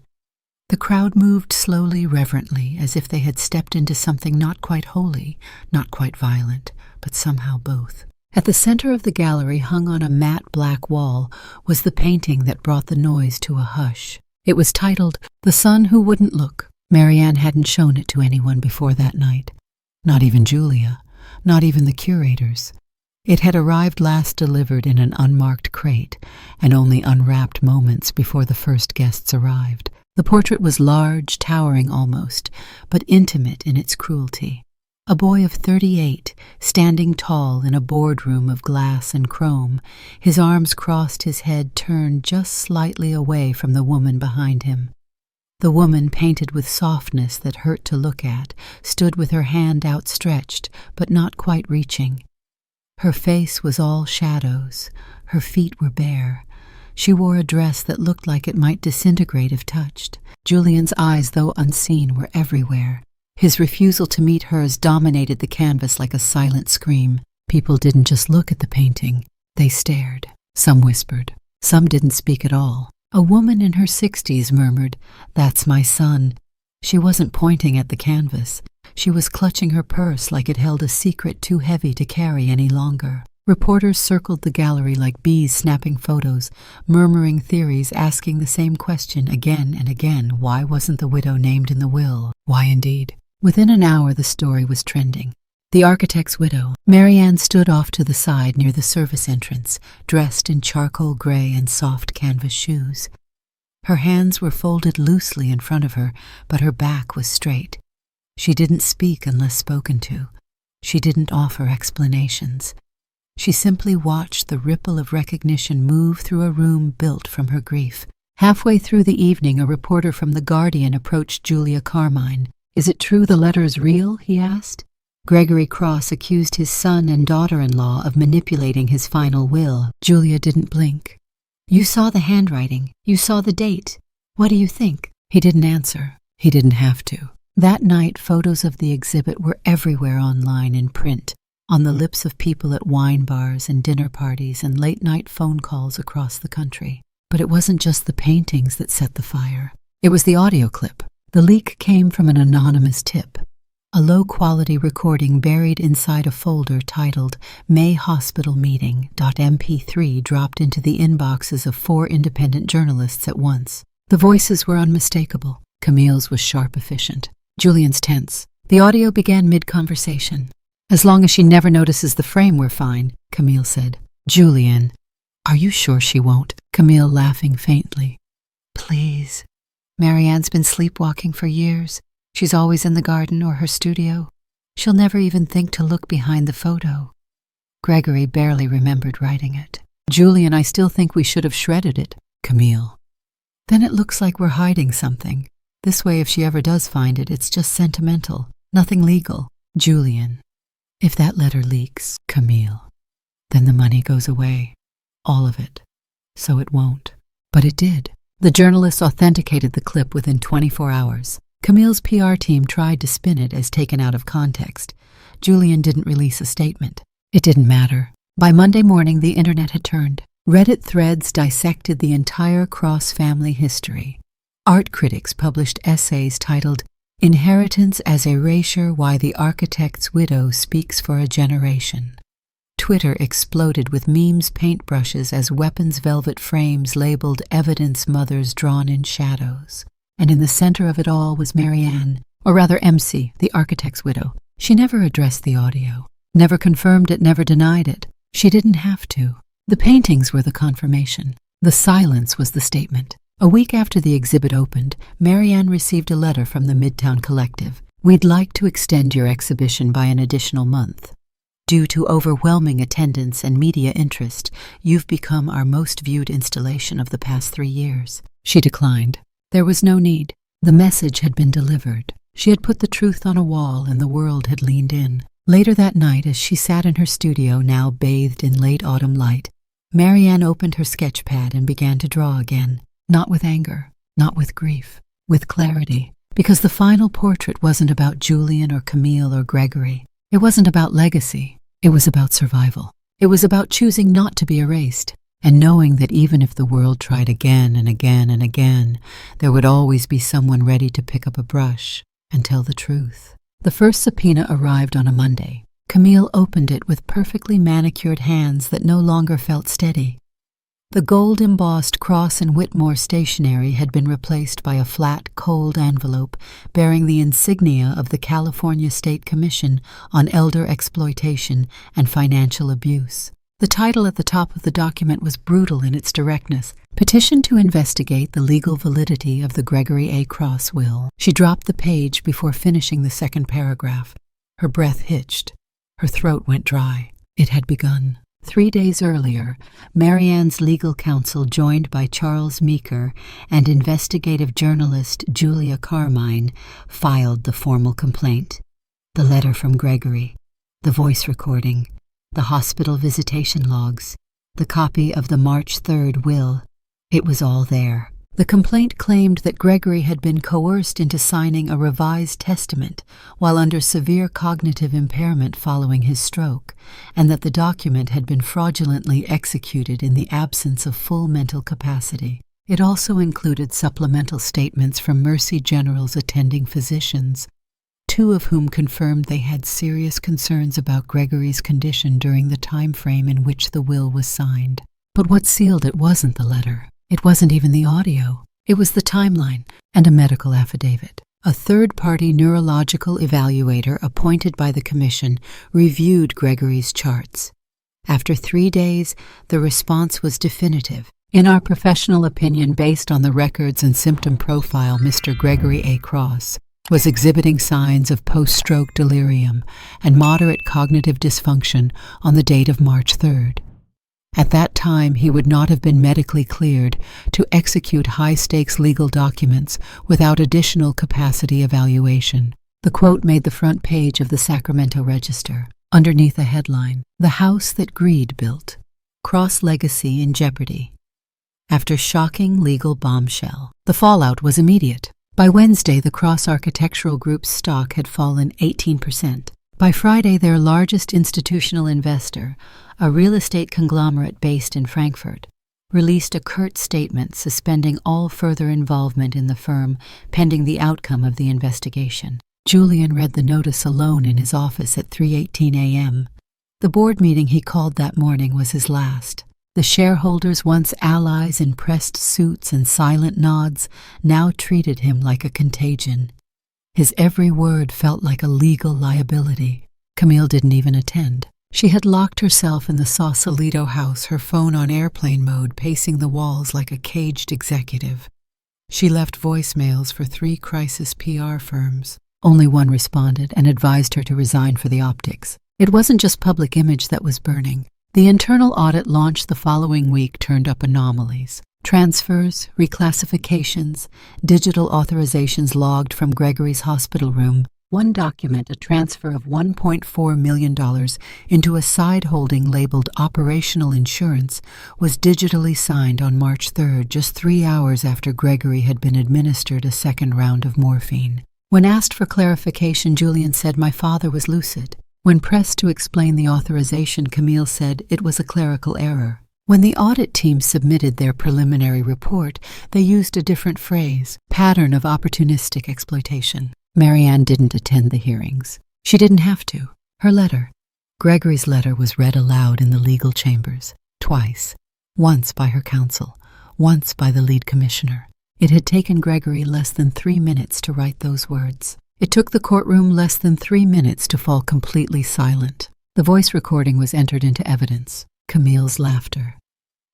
The crowd moved slowly, reverently, as if they had stepped into something not quite holy, not quite violent, but somehow both. At the center of the gallery, hung on a matte black wall, was the painting that brought the noise to a hush. It was titled, "The Son Who Wouldn't Look." Marianne hadn't shown it to anyone before that night. Not even Julia, not even the curators. It had arrived last delivered in an unmarked crate, and only unwrapped moments before the first guests arrived. The portrait was large, towering almost, but intimate in its cruelty. A boy of 38, standing tall in a boardroom of glass and chrome, his arms crossed, his head turned just slightly away from the woman behind him. The woman, painted with softness that hurt to look at, stood with her hand outstretched, but not quite reaching. Her face was all shadows. Her feet were bare. She wore a dress that looked like it might disintegrate if touched. Julian's eyes, though unseen, were everywhere. His refusal to meet hers dominated the canvas like a silent scream. People didn't just look at the painting. They stared. Some whispered. Some didn't speak at all. A woman in her 60s murmured, "That's my son." She wasn't pointing at the canvas. She was clutching her purse like it held a secret too heavy to carry any longer. Reporters circled the gallery like bees snapping photos, murmuring theories, asking the same question again and again. Why wasn't the widow named in the will? Why indeed? Within an hour the story was trending. The architect's widow. Marianne stood off to the side near the service entrance, dressed in charcoal gray and soft canvas shoes. Her hands were folded loosely in front of her, but her back was straight. She didn't speak unless spoken to. She didn't offer explanations. She simply watched the ripple of recognition move through a room built from her grief. Halfway through the evening, a reporter from The Guardian approached Julia Carmine. "Is it true the letter's real?" he asked. Gregory Cross accused his son and daughter-in-law of manipulating his final will. Julia didn't blink. "You saw the handwriting. You saw the date. What do you think?" He didn't answer. He didn't have to. That night, photos of the exhibit were everywhere online in print, on the lips of people at wine bars and dinner parties and late-night phone calls across the country. But it wasn't just the paintings that set the fire. It was the audio clip. The leak came from an anonymous tip. A low-quality recording buried inside a folder titled May Hospital Meeting.mp3 dropped into the inboxes of 4 independent journalists at once. The voices were unmistakable. Camille's was sharp, efficient. Julian's tense. The audio began mid-conversation. "As long as she never notices the frame, we're fine," Camille said. "Julian, are you sure she won't?" Camille laughing faintly. "Please. Marianne's been sleepwalking for years. She's always in the garden or her studio. She'll never even think to look behind the photo." Gregory barely remembered writing it. "Julian, I still think we should have shredded it." Camille. "Then it looks like we're hiding something. This way, if she ever does find it, it's just sentimental, nothing legal." Julian. "If that letter leaks," Camille, "then the money goes away. All of it. So it won't." But it did. The journalists authenticated the clip within 24 hours. Camille's PR team tried to spin it as taken out of context. Julian didn't release a statement. It didn't matter. By Monday morning, the internet had turned. Reddit threads dissected the entire Cross family history. Art critics published essays titled Inheritance as Erasure: Why the Architect's Widow Speaks for a Generation. Twitter exploded with memes, paintbrushes as weapons, velvet frames labeled Evidence Mothers Drawn in Shadows. And in the center of it all was Marianne, or rather MC, the architect's widow. She never addressed the audio, never confirmed it, never denied it. She didn't have to. The paintings were the confirmation. The silence was the statement. A week after the exhibit opened, Marianne received a letter from the Midtown Collective. "We'd like to extend your exhibition by an additional month. Due to overwhelming attendance and media interest, you've become our most viewed installation of the past 3 years." She declined. There was no need. The message had been delivered. She had put the truth on a wall and the world had leaned in. Later that night, as she sat in her studio, now bathed in late autumn light, Marianne opened her sketch pad and began to draw again. Not with anger, not with grief, with clarity. Because the final portrait wasn't about Julian or Camille or Gregory. It wasn't about legacy. It was about survival. It was about choosing not to be erased, and knowing that even if the world tried again and again and again, there would always be someone ready to pick up a brush and tell the truth. The first subpoena arrived on a Monday. Camille opened it with perfectly manicured hands that no longer felt steady. The gold-embossed Cross and Whitmore stationery had been replaced by a flat, cold envelope bearing the insignia of the California State Commission on Elder Exploitation and Financial Abuse. The title at the top of the document was brutal in its directness: Petition to investigate the legal validity of the Gregory A. Cross will. She dropped the page before finishing the second paragraph. Her breath hitched. Her throat went dry. It had begun. 3 days earlier, Marianne's legal counsel, joined by Charles Meeker and investigative journalist Julia Carmine, filed the formal complaint. The letter from Gregory, the voice recording, the hospital visitation logs, the copy of the March 3rd will. It was all there. The complaint claimed that Gregory had been coerced into signing a revised testament while under severe cognitive impairment following his stroke, and that the document had been fraudulently executed in the absence of full mental capacity. It also included supplemental statements from Mercy General's attending physicians, 2 of whom confirmed they had serious concerns about Gregory's condition during the time frame in which the will was signed. But what sealed it wasn't the letter. It wasn't even the audio. It was the timeline and a medical affidavit. A third-party neurological evaluator appointed by the commission reviewed Gregory's charts. After 3 days, the response was definitive. In our professional opinion, based on the records and symptom profile, Mr. Gregory A. Cross was exhibiting signs of post-stroke delirium and moderate cognitive dysfunction on the date of March 3rd. At that time, he would not have been medically cleared to execute high-stakes legal documents without additional capacity evaluation. The quote made the front page of the Sacramento Register, underneath a headline, "The House That Greed Built. Cross Legacy in Jeopardy." After shocking legal bombshell, the fallout was immediate. By Wednesday, the Cross Architectural Group's stock had fallen 18%. By Friday, their largest institutional investor, a real estate conglomerate based in Frankfurt, released a curt statement suspending all further involvement in the firm pending the outcome of the investigation. Julian read the notice alone in his office at 3:18 a.m. The board meeting he called that morning was his last. The shareholders, once allies in pressed suits and silent nods, now treated him like a contagion. His every word felt like a legal liability. Camille didn't even attend. She had locked herself in the Sausalito house, her phone on airplane mode, pacing the walls like a caged executive. She left voicemails for 3 crisis PR firms. Only one responded and advised her to resign for the optics. It wasn't just public image that was burning. The internal audit launched the following week turned up anomalies. Transfers, reclassifications, digital authorizations logged from Gregory's hospital room. One document, a transfer of $1.4 million into a side holding labeled Operational Insurance, was digitally signed on March 3rd, just 3 hours after Gregory had been administered a second round of morphine. When asked for clarification, Julian said, "My father was lucid." When pressed to explain the authorization, Camille said it was a clerical error. When the audit team submitted their preliminary report, they used a different phrase, pattern of opportunistic exploitation. Marianne didn't attend the hearings. She didn't have to. Her letter, Gregory's letter, was read aloud in the legal chambers, twice, once by her counsel, once by the lead commissioner. It had taken Gregory less than 3 minutes to write those words. It took the courtroom less than 3 minutes to fall completely silent. The voice recording was entered into evidence. Camille's laughter.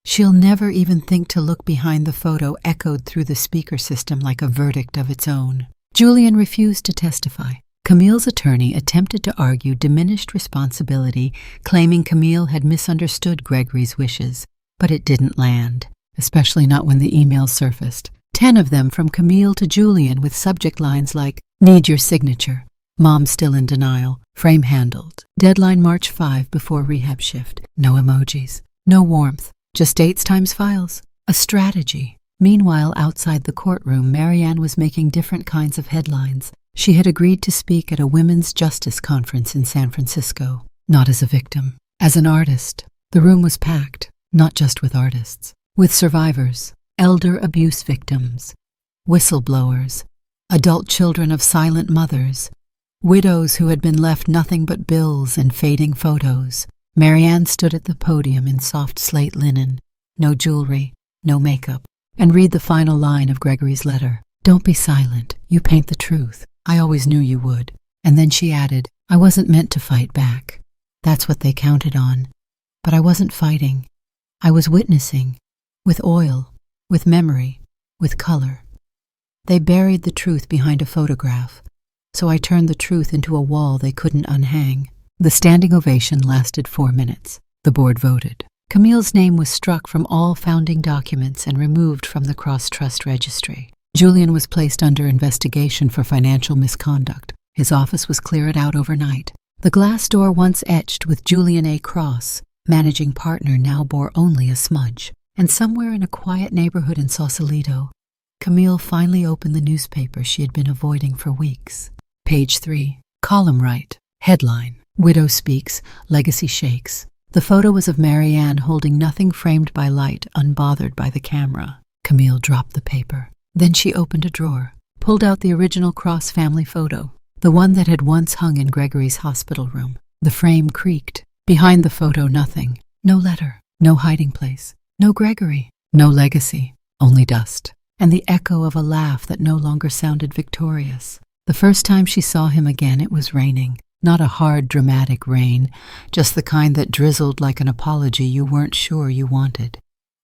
"She'll never even think to look behind the photo," echoed through the speaker system like a verdict of its own. Julian refused to testify. Camille's attorney attempted to argue diminished responsibility, claiming Camille had misunderstood Gregory's wishes, but it didn't land, especially not when the emails surfaced. 10 of them from Camille to Julian, with subject lines like, "Need your signature," "Mom still in denial," "Frame handled," "Deadline March 5 before rehab shift." No emojis, no warmth, just dates times files. A strategy. Meanwhile, outside the courtroom, Marianne was making different kinds of headlines. She had agreed to speak at a women's justice conference in San Francisco, not as a victim, as an artist. The room was packed, not just with artists, with survivors, elder abuse victims, whistleblowers, adult children of silent mothers, widows who had been left nothing but bills and fading photos. Marianne stood at the podium in soft slate linen, no jewelry, no makeup, and read the final line of Gregory's letter. "Don't be silent. You paint the truth. I always knew you would." And then she added, "I wasn't meant to fight back. That's what they counted on. But I wasn't fighting. I was witnessing, with oil, with memory, with color. They buried the truth behind a photograph, so I turned the truth into a wall they couldn't unhang." The standing ovation lasted 4 minutes. The board voted. Camille's name was struck from all founding documents and removed from the Cross Trust Registry. Julian was placed under investigation for financial misconduct. His office was cleared out overnight. The glass door once etched with Julian A. Cross, managing partner, now bore only a smudge. And somewhere in a quiet neighborhood in Sausalito, Camille finally opened the newspaper she had been avoiding for weeks. Page 3. Column right. Headline. Widow speaks, legacy shakes. The photo was of Marianne holding nothing, framed by light, unbothered by the camera. Camille dropped the paper. Then she opened a drawer, pulled out the original Cross family photo, the one that had once hung in Gregory's hospital room. The frame creaked. Behind the photo, nothing. No letter, no hiding place, no Gregory, no legacy, only dust. and the echo of a laugh that no longer sounded victorious. The first time she saw him again, it was raining. Not a hard, dramatic rain, just the kind that drizzled like an apology you weren't sure you wanted.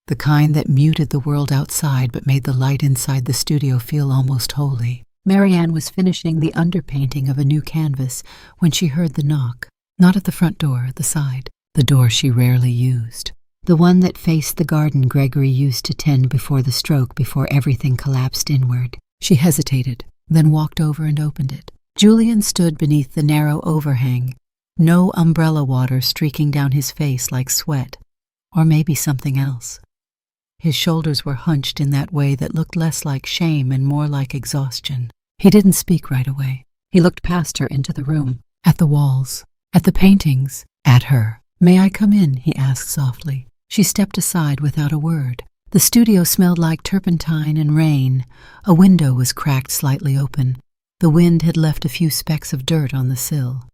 The kind that muted the world outside but made the light inside the studio feel almost holy. Marianne was finishing the underpainting of a new canvas when she heard the knock. Not at the front door, at the side. The door she rarely used. The one that faced the garden Gregory used to tend before the stroke, before everything collapsed inward. She hesitated, then walked over and opened it. Julian stood beneath the narrow overhang, no umbrella water streaking down his face like sweat, or maybe something else. His shoulders were hunched in that way that looked less like shame and more like exhaustion. He didn't speak right away. He looked past her into the room, at the walls, at the paintings, at her. "May I come in?" he asked softly. She stepped aside without a word. The studio smelled like turpentine and rain. A window was cracked slightly open. The wind had left a few specks of dirt on the sill.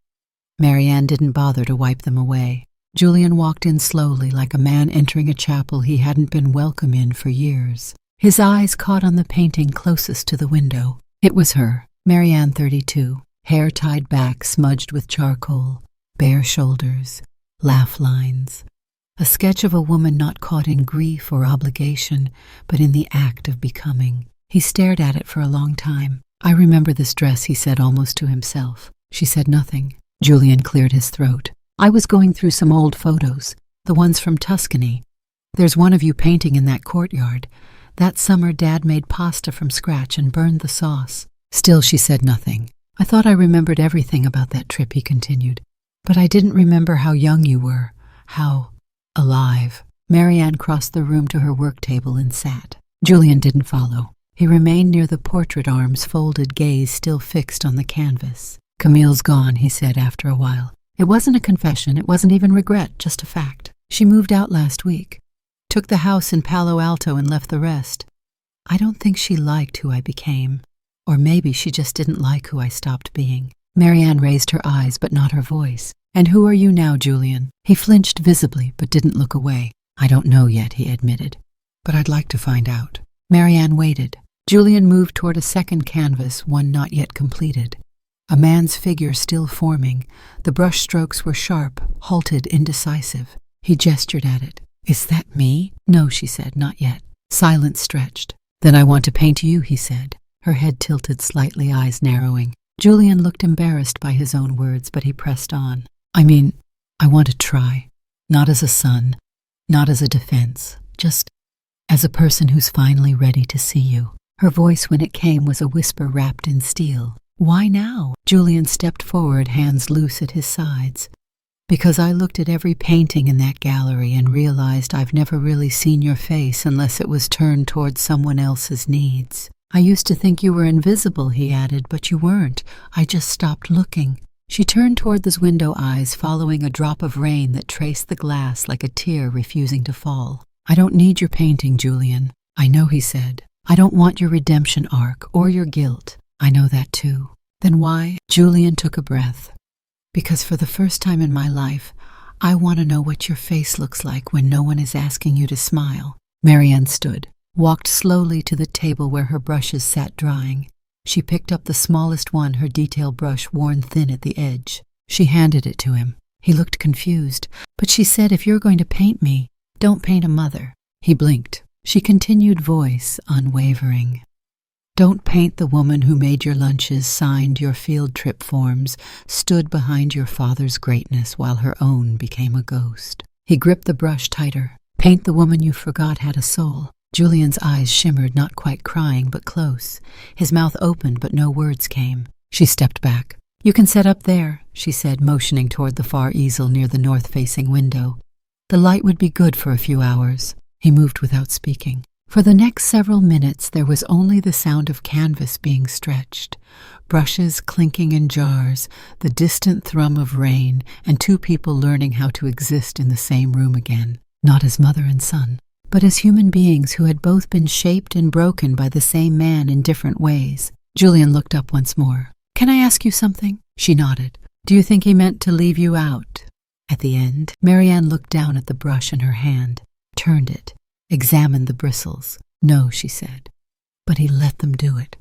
Marianne didn't bother to wipe them away. Julian walked in slowly, like a man entering a chapel he hadn't been welcome in for years. His eyes caught on the painting closest to the window. It was her, Marianne 32, hair tied back, smudged with charcoal, bare shoulders, laugh lines. A sketch of a woman not caught in grief or obligation, but in the act of becoming. He stared at it for a long time. "I remember this dress," he said almost to himself. She said nothing. Julian cleared his throat. "I was going through some old photos, the ones from Tuscany. There's one of you painting in that courtyard. That summer Dad made pasta from scratch and burned the sauce." Still she said nothing. "I thought I remembered everything about that trip," he continued. "But I didn't remember how young you were, how alive." Marianne crossed the room to her work table and sat. Julian didn't follow. He remained near the portrait, arms folded, gaze still fixed on the canvas. "Camille's gone," he said after a while. "It wasn't a confession, it wasn't even regret, just a fact. She moved out last week. Took the house in Palo Alto and left the rest. I don't think she liked who I became. Or maybe she just didn't like who I stopped being." Marianne raised her eyes, but not her voice. "And who are you now, Julian?" He flinched visibly, but didn't look away. "I don't know yet," he admitted. "But I'd like to find out." Marianne waited. Julian moved toward a second canvas, one not yet completed. A man's figure still forming. The brush strokes were sharp, halted, indecisive. He gestured at it. "Is that me?" "No," she said, "not yet." Silence stretched. "Then I want to paint you," he said. Her head tilted slightly, eyes narrowing. Julian looked embarrassed by his own words, but he pressed on. I want to try. Not as a son, not as a defense, just as a person who's finally ready to see you." Her voice, when it came, was a whisper wrapped in steel. "Why now?" Julian stepped forward, hands loose at his sides. "Because I looked at every painting in that gallery and realized I've never really seen your face unless it was turned towards someone else's needs. I used to think you were invisible," he added, "but you weren't. I just stopped looking." She turned toward those window, eyes following a drop of rain that traced the glass like a tear refusing to fall. "I don't need your painting, Julian." "I know," he said. "I don't want your redemption arc or your guilt. I know that too." "Then why?" Julian took a breath. "Because for the first time in my life, I want to know what your face looks like when no one is asking you to smile." Marianne stood, walked slowly to the table where her brushes sat drying. She picked up the smallest one, her detail brush worn thin at the edge. She handed it to him. He looked confused. "But she said if you're going to paint me, don't paint a mother." He blinked. She continued, voice unwavering. "Don't paint the woman who made your lunches, signed your field trip forms, stood behind your father's greatness while her own became a ghost." He gripped the brush tighter. "Paint the woman you forgot had a soul." Julian's eyes shimmered, not quite crying, but close. His mouth opened, but no words came. She stepped back. "You can set up there," she said, motioning toward the far easel near the north-facing window. "The light would be good for a few hours." He moved without speaking. For the next several minutes there was only the sound of canvas being stretched, brushes clinking in jars, the distant thrum of rain, and two people learning how to exist in the same room again, not as mother and son, but as human beings who had both been shaped and broken by the same man in different ways. Julian looked up once more. "Can I ask you something?" She nodded. "Do you think he meant to leave you out?" At the end, Marianne looked down at the brush in her hand, turned it, examined the bristles. "No," she said. but he let them do it.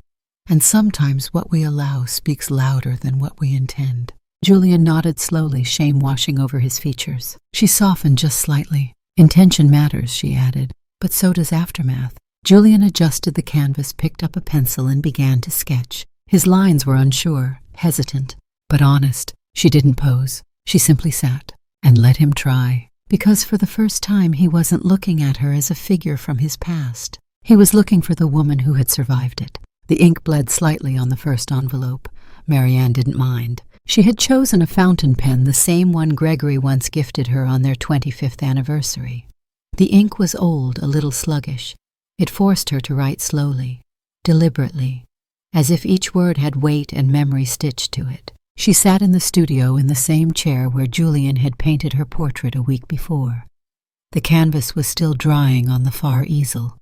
And sometimes what we allow speaks louder than what we intend. Julian nodded slowly, shame washing over his features. She softened just slightly. Intention matters, she added, but so does aftermath. Julian adjusted the canvas, picked up a pencil, and began to sketch. His lines were unsure, hesitant, but honest. She didn't pose. She simply sat and let him try. Because for the first time he wasn't looking at her as a figure from his past. He was looking for the woman who had survived it. The ink bled slightly on the first envelope. Marianne didn't mind. She had chosen a fountain pen, the same one Gregory once gifted her on their 25th anniversary. The ink was old, a little sluggish. It forced her to write slowly, deliberately, as if each word had weight and memory stitched to it. She sat in the studio in the same chair where Julian had painted her portrait a week before. The canvas was still drying on the far easel.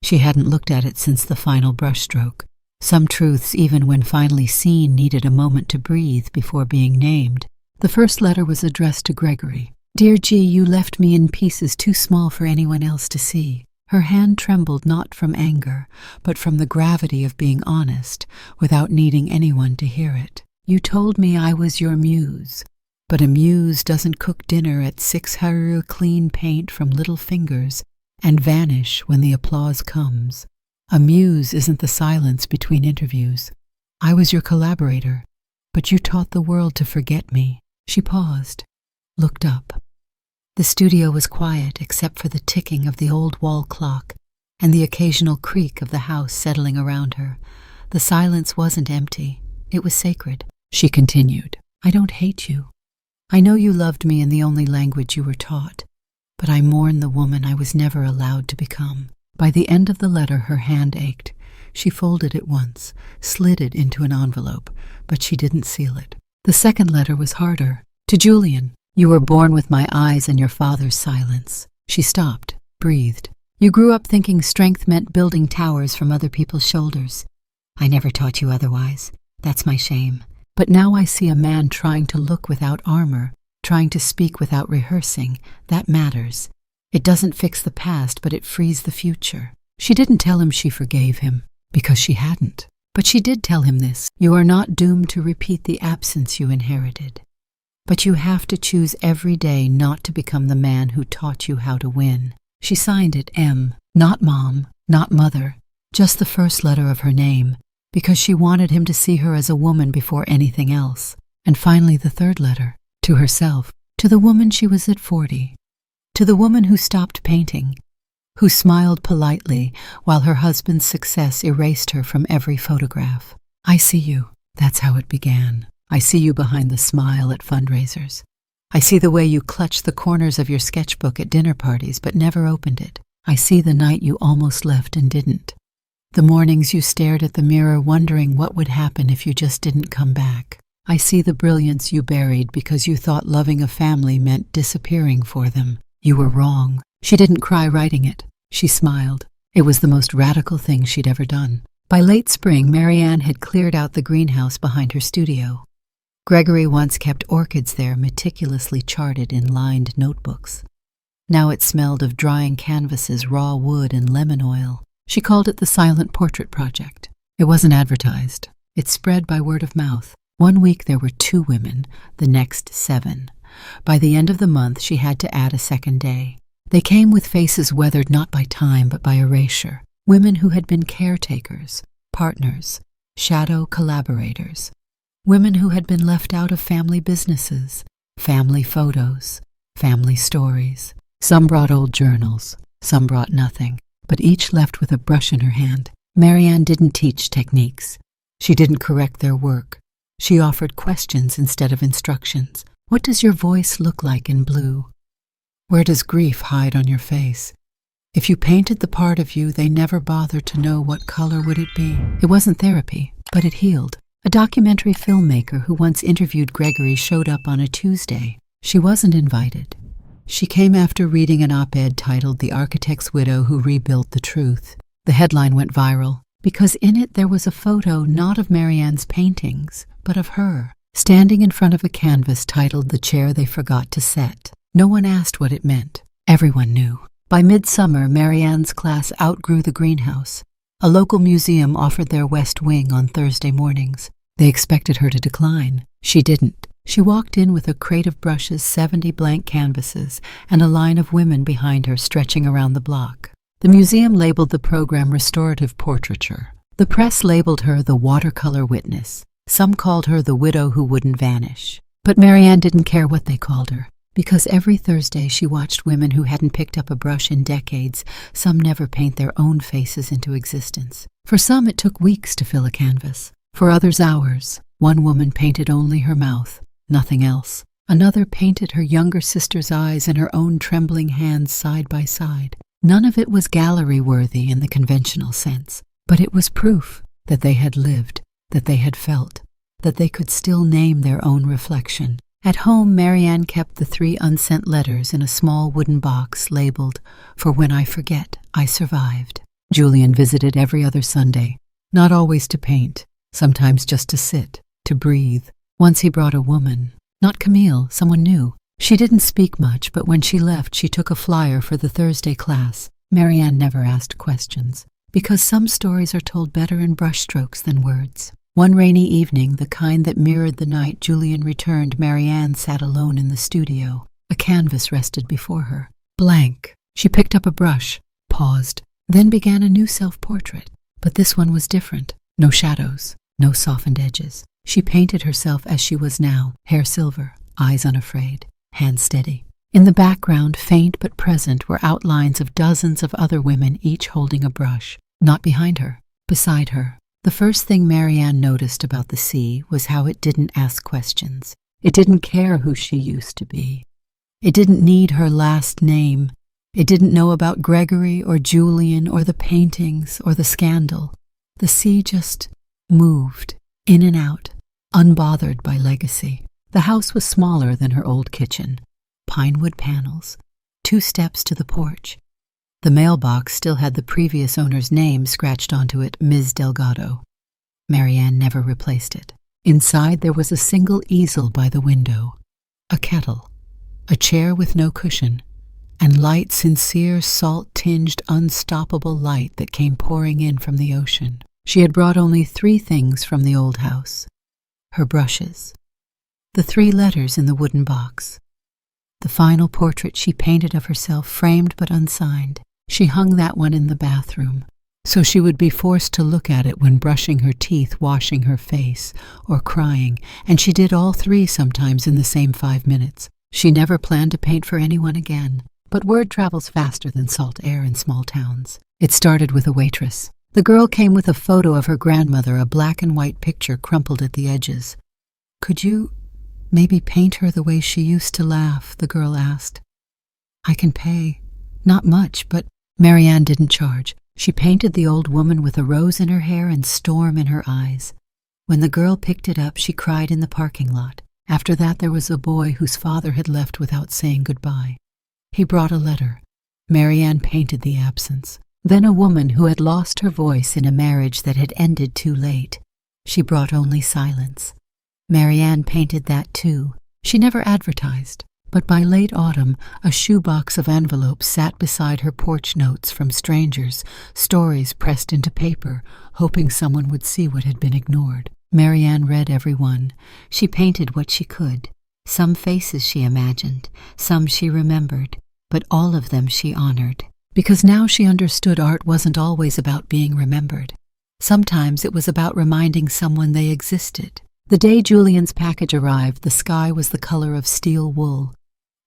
She hadn't looked at it since the final brushstroke. Some truths, even when finally seen, needed a moment to breathe before being named. The first letter was addressed to Gregory. "Dear G, you left me in pieces too small for anyone else to see." Her hand trembled not from anger, but from the gravity of being honest, without needing anyone to hear it. "You told me I was your muse, but a muse doesn't cook dinner at 6 haru clean paint from little fingers and vanish when the applause comes. A muse isn't the silence between interviews. I was your collaborator, but you taught the world to forget me." She paused, looked up. The studio was quiet except for the ticking of the old wall clock and the occasional creak of the house settling around her. The silence wasn't empty. It was sacred. She continued, "I don't hate you. I know you loved me in the only language you were taught, but I mourn the woman I was never allowed to become." By the end of the letter, her hand ached. She folded it once, slid it into an envelope, but she didn't seal it. The second letter was harder. To Julian, "You were born with my eyes and your father's silence." She stopped, breathed. "You grew up thinking strength meant building towers from other people's shoulders. I never taught you otherwise. That's my shame. But now I see a man trying to look without armor, trying to speak without rehearsing. That matters. It doesn't fix the past, but it frees the future." She didn't tell him she forgave him, because she hadn't. But she did tell him this: "You are not doomed to repeat the absence you inherited. But you have to choose every day not to become the man who taught you how to win." She signed it M, not Mom, not Mother, just the first letter of her name, because she wanted him to see her as a woman before anything else. And finally the third letter, to herself, to the woman she was at 40. To the woman who stopped painting, who smiled politely while her husband's success erased her from every photograph. "I see you." That's how it began. "I see you behind the smile at fundraisers. I see the way you clutched the corners of your sketchbook at dinner parties but never opened it. I see the night you almost left and didn't. The mornings you stared at the mirror wondering what would happen if you just didn't come back. I see the brilliance you buried because you thought loving a family meant disappearing for them. You were wrong." She didn't cry writing it. She smiled. It was the most radical thing she'd ever done. By late spring, Marianne had cleared out the greenhouse behind her studio. Gregory once kept orchids there, meticulously charted in lined notebooks. Now it smelled of drying canvases, raw wood, and lemon oil. She called it the Silent Portrait Project. It wasn't advertised. It spread by word of mouth. One week there were 2 women, the next 7. By the end of the month, she had to add a second day. They came with faces weathered not by time but by erasure. Women who had been caretakers, partners, shadow collaborators. Women who had been left out of family businesses, family photos, family stories. Some brought old journals, some brought nothing, but each left with a brush in her hand. Marianne didn't teach techniques. She didn't correct their work. She offered questions instead of instructions. What does your voice look like in blue? Where does grief hide on your face? If you painted the part of you, they never bothered to know what color would it be. It wasn't therapy, but it healed. A documentary filmmaker who once interviewed Gregory showed up on a Tuesday. She wasn't invited. She came after reading an op-ed titled "The Architect's Widow Who Rebuilt the Truth." The headline went viral because in it there was a photo not of Marianne's paintings, but of her, standing in front of a canvas titled "The Chair They Forgot to Set." No one asked what it meant. Everyone knew. By midsummer, Marianne's class outgrew the greenhouse. A local museum offered their West Wing on Thursday mornings. They expected her to decline. She didn't. She walked in with a crate of brushes, 70 blank canvases, and a line of women behind her stretching around the block. The museum labeled the program restorative portraiture. The press labeled her the watercolor witness. Some called her the widow who wouldn't vanish. But Marianne didn't care what they called her, because every Thursday she watched women who hadn't picked up a brush in decades, some never paint their own faces into existence. For some it took weeks to fill a canvas. For others hours. One woman painted only her mouth, nothing else. Another painted her younger sister's eyes in her own trembling hands side by side. None of it was gallery-worthy in the conventional sense, but it was proof that they had lived, that they had felt, that they could still name their own reflection. At home, Marianne kept the 3 unsent letters in a small wooden box labeled, "For when I forget, I survived." Julian visited every other Sunday, not always to paint, sometimes just to sit, to breathe. Once he brought a woman, not Camille, someone new. She didn't speak much, but when she left, she took a flyer for the Thursday class. Marianne never asked questions, because some stories are told better in brushstrokes than words. One rainy evening, the kind that mirrored the night Julian returned, Marianne sat alone in the studio. A canvas rested before her. Blank. She picked up a brush, paused, then began a new self-portrait. But this one was different. No shadows, no softened edges. She painted herself as she was now, hair silver, eyes unafraid, hands steady. In the background, faint but present, were outlines of dozens of other women, each holding a brush. Not behind her, beside her. The first thing Marianne noticed about the sea was how it didn't ask questions. It didn't care who she used to be. It didn't need her last name. It didn't know about Gregory or Julian or the paintings or the scandal. The sea just moved, in and out, unbothered by legacy. The house was smaller than her old kitchen. Pinewood panels, 2 steps to the porch. The mailbox still had the previous owner's name scratched onto it, Ms. Delgado. Marianne never replaced it. Inside there was a single easel by the window, a kettle, a chair with no cushion, and light, sincere, salt-tinged, unstoppable light that came pouring in from the ocean. She had brought only 3 things from the old house. Her brushes, the 3 letters in the wooden box, the final portrait she painted of herself, framed but unsigned. She hung that one in the bathroom, so she would be forced to look at it when brushing her teeth, washing her face, or crying, and she did all 3 sometimes in the same 5 minutes. She never planned to paint for anyone again, but word travels faster than salt air in small towns. It started with a waitress. The girl came with a photo of her grandmother, a black and white picture crumpled at the edges. "Could you maybe paint her the way she used to laugh?" the girl asked. "I can pay. Not much, but..." Marianne didn't charge. She painted the old woman with a rose in her hair and storm in her eyes. When the girl picked it up, she cried in the parking lot. After that, there was a boy whose father had left without saying goodbye. He brought a letter. Marianne painted the absence. Then a woman who had lost her voice in a marriage that had ended too late. She brought only silence. Marianne painted that too. She never advertised. But by late autumn, a shoebox of envelopes sat beside her porch, notes from strangers, stories pressed into paper, hoping someone would see what had been ignored. Marianne read every one. She painted what she could. Some faces she imagined, some she remembered, but all of them she honored. Because now she understood art wasn't always about being remembered. Sometimes it was about reminding someone they existed. The day Julian's package arrived, the sky was the color of steel wool.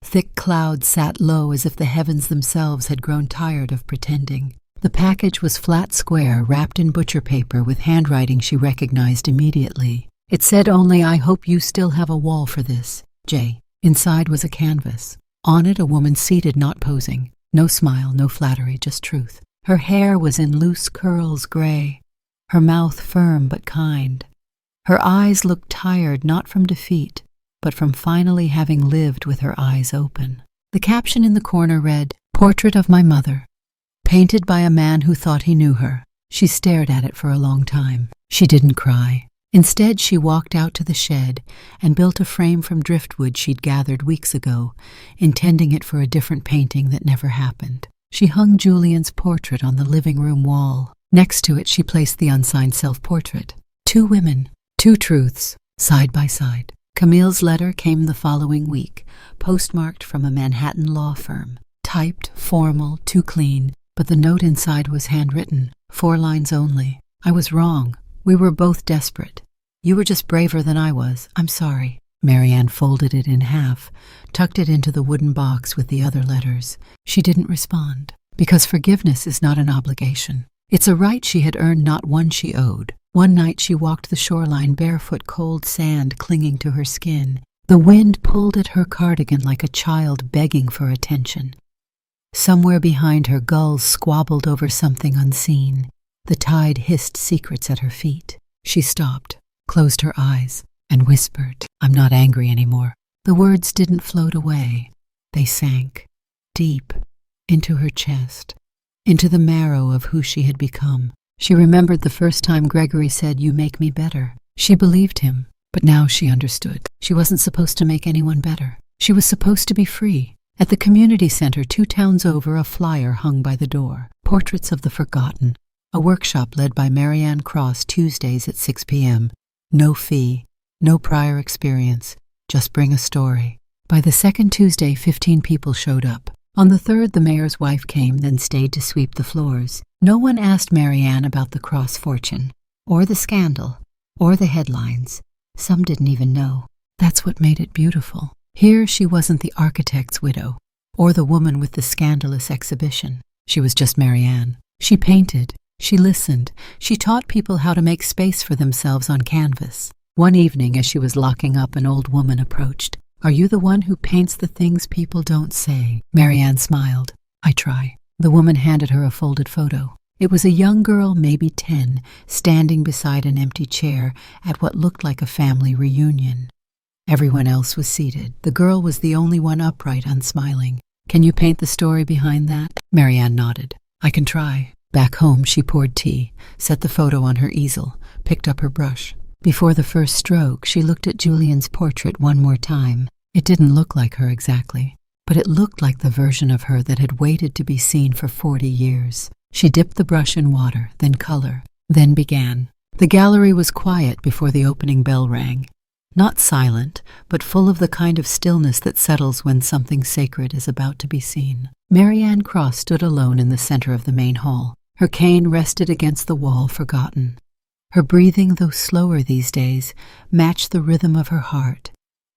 Thick clouds sat low as if the heavens themselves had grown tired of pretending. The package was flat square, wrapped in butcher paper with handwriting she recognized immediately. It said only, "I hope you still have a wall for this, J." Inside was a canvas. On it a woman seated, not posing. No smile, no flattery, just truth. Her hair was in loose curls, gray. Her mouth firm but kind. Her eyes looked tired, not from defeat, but from finally having lived with her eyes open. The caption in the corner read, "Portrait of my mother," painted by a man who thought he knew her. She stared at it for a long time. She didn't cry. Instead, she walked out to the shed and built a frame from driftwood she'd gathered weeks ago, intending it for a different painting that never happened. She hung Julian's portrait on the living room wall. Next to it, she placed the unsigned self-portrait. 2 women, 2 truths, side by side. Camille's letter came the following week, postmarked from a Manhattan law firm. Typed, formal, too clean, but the note inside was handwritten, 4 lines only. I was wrong. We were both desperate. You were just braver than I was. I'm sorry. Marianne folded it in half, tucked it into the wooden box with the other letters. She didn't respond, because forgiveness is not an obligation. It's a right she had earned, not one she owed. One night she walked the shoreline barefoot, cold sand clinging to her skin. The wind pulled at her cardigan like a child begging for attention. Somewhere behind her, gulls squabbled over something unseen. The tide hissed secrets at her feet. She stopped, closed her eyes, and whispered, "I'm not angry anymore." The words didn't float away. They sank, deep, into her chest, into the marrow of who she had become. She remembered the first time Gregory said, "You make me better." She believed him, but now she understood. She wasn't supposed to make anyone better. She was supposed to be free. At the community center 2 towns over, a flyer hung by the door. Portraits of the Forgotten. A workshop led by Marianne Cross, Tuesdays at 6 p.m. No fee, no prior experience, just bring a story. By the second Tuesday, 15 people showed up. On the third, the mayor's wife came, then stayed to sweep the floors. No one asked Marianne about the Cross fortune, or the scandal, or the headlines. Some didn't even know. That's what made it beautiful. Here she wasn't the architect's widow, or the woman with the scandalous exhibition. She was just Marianne. She painted, she listened, she taught people how to make space for themselves on canvas. One evening, as she was locking up, an old woman approached. "Are you the one who paints the things people don't say?" Marianne smiled. "I try." The woman handed her a folded photo. It was a young girl, maybe 10, standing beside an empty chair at what looked like a family reunion. Everyone else was seated. The girl was the only one upright, unsmiling. "Can you paint the story behind that?" Marianne nodded. "I can try." Back home, she poured tea, set the photo on her easel, picked up her brush. Before the first stroke, she looked at Julian's portrait one more time. It didn't look like her exactly, but it looked like the version of her that had waited to be seen for 40 years. She dipped the brush in water, then color, then began. The gallery was quiet before the opening bell rang. Not silent, but full of the kind of stillness that settles when something sacred is about to be seen. Marianne Cross stood alone in the center of the main hall. Her cane rested against the wall, forgotten. Her breathing, though slower these days, matched the rhythm of her heart,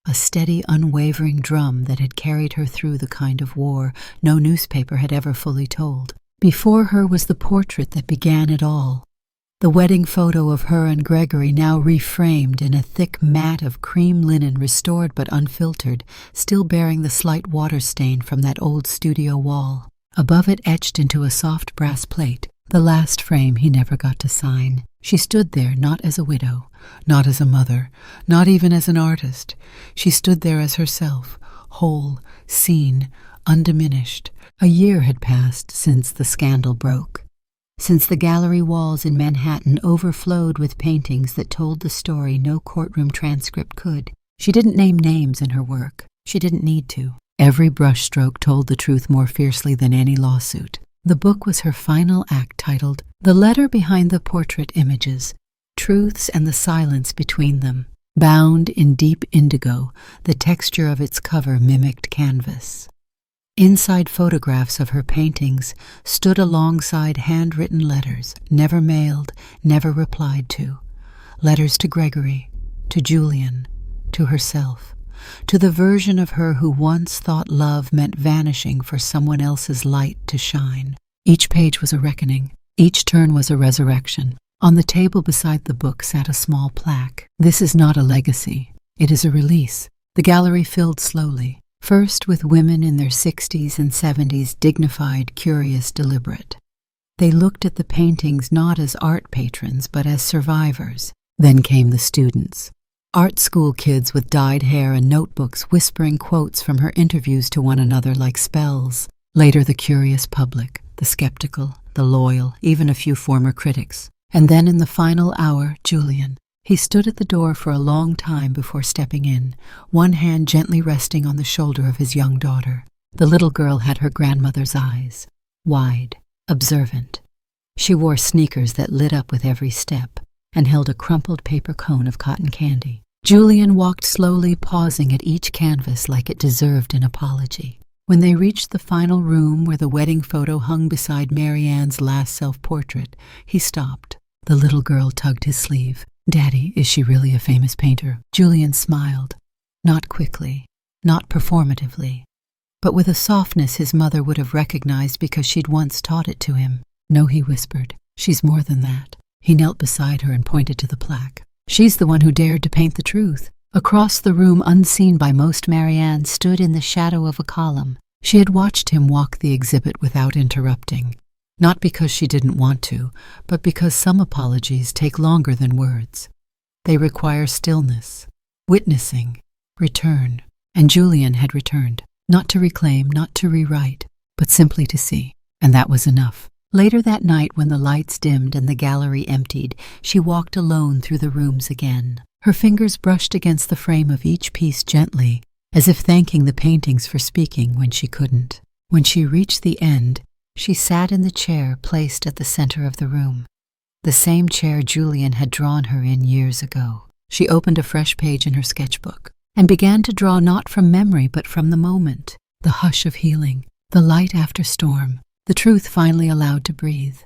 a steady, unwavering drum that had carried her through the kind of war no newspaper had ever fully told. Before her was the portrait that began it all. The wedding photo of her and Gregory, now reframed in a thick mat of cream linen, restored but unfiltered, still bearing the slight water stain from that old studio wall. Above it, etched into a soft brass plate, the last frame he never got to sign. She stood there not as a widow, not as a mother, not even as an artist. She stood there as herself, whole, seen, undiminished. A year had passed since the scandal broke, since the gallery walls in Manhattan overflowed with paintings that told the story no courtroom transcript could. She didn't name names in her work. She didn't need to. Every brushstroke told the truth more fiercely than any lawsuit. The book was her final act, titled "The Letter Behind the Portrait Images, Truths and the Silence Between Them." Bound in deep indigo, the texture of its cover mimicked canvas. Inside photographs of her paintings stood alongside handwritten letters, never mailed, never replied to. Letters to Gregory, to Julian, to herself, to the version of her who once thought love meant vanishing for someone else's light to shine. Each page was a reckoning. Each turn was a resurrection. On the table beside the book sat a small plaque. "This is not a legacy. It is a release." The gallery filled slowly. First with women in their 60s and 70s, dignified, curious, deliberate. They looked at the paintings not as art patrons, but as survivors. Then came the students. Art school kids with dyed hair and notebooks whispering quotes from her interviews to one another like spells. Later the curious public, the skeptical, the loyal, even a few former critics. And then in the final hour, Julian. He stood at the door for a long time before stepping in, one hand gently resting on the shoulder of his young daughter. The little girl had her grandmother's eyes, wide, observant. She wore sneakers that lit up with every step and held a crumpled paper cone of cotton candy. Julian walked slowly, pausing at each canvas like it deserved an apology. When they reached the final room where the wedding photo hung beside Marianne's last self-portrait, he stopped. The little girl tugged his sleeve. "Daddy, is she really a famous painter?" Julian smiled. Not quickly, not performatively, but with a softness his mother would have recognized because she'd once taught it to him. "No," he whispered. "She's more than that." He knelt beside her and pointed to the plaque. "She's the one who dared to paint the truth." Across the room, unseen by most, Marianne stood in the shadow of a column. She had watched him walk the exhibit without interrupting, not because she didn't want to, but because some apologies take longer than words. They require stillness, witnessing, return, and Julian had returned, not to reclaim, not to rewrite, but simply to see, and that was enough. Later that night, when the lights dimmed and the gallery emptied, she walked alone through the rooms again. Her fingers brushed against the frame of each piece gently, as if thanking the paintings for speaking when she couldn't. When she reached the end, she sat in the chair placed at the center of the room, the same chair Julian had drawn her in years ago. She opened a fresh page in her sketchbook and began to draw not from memory but from the moment, the hush of healing, the light after storm, the truth finally allowed to breathe.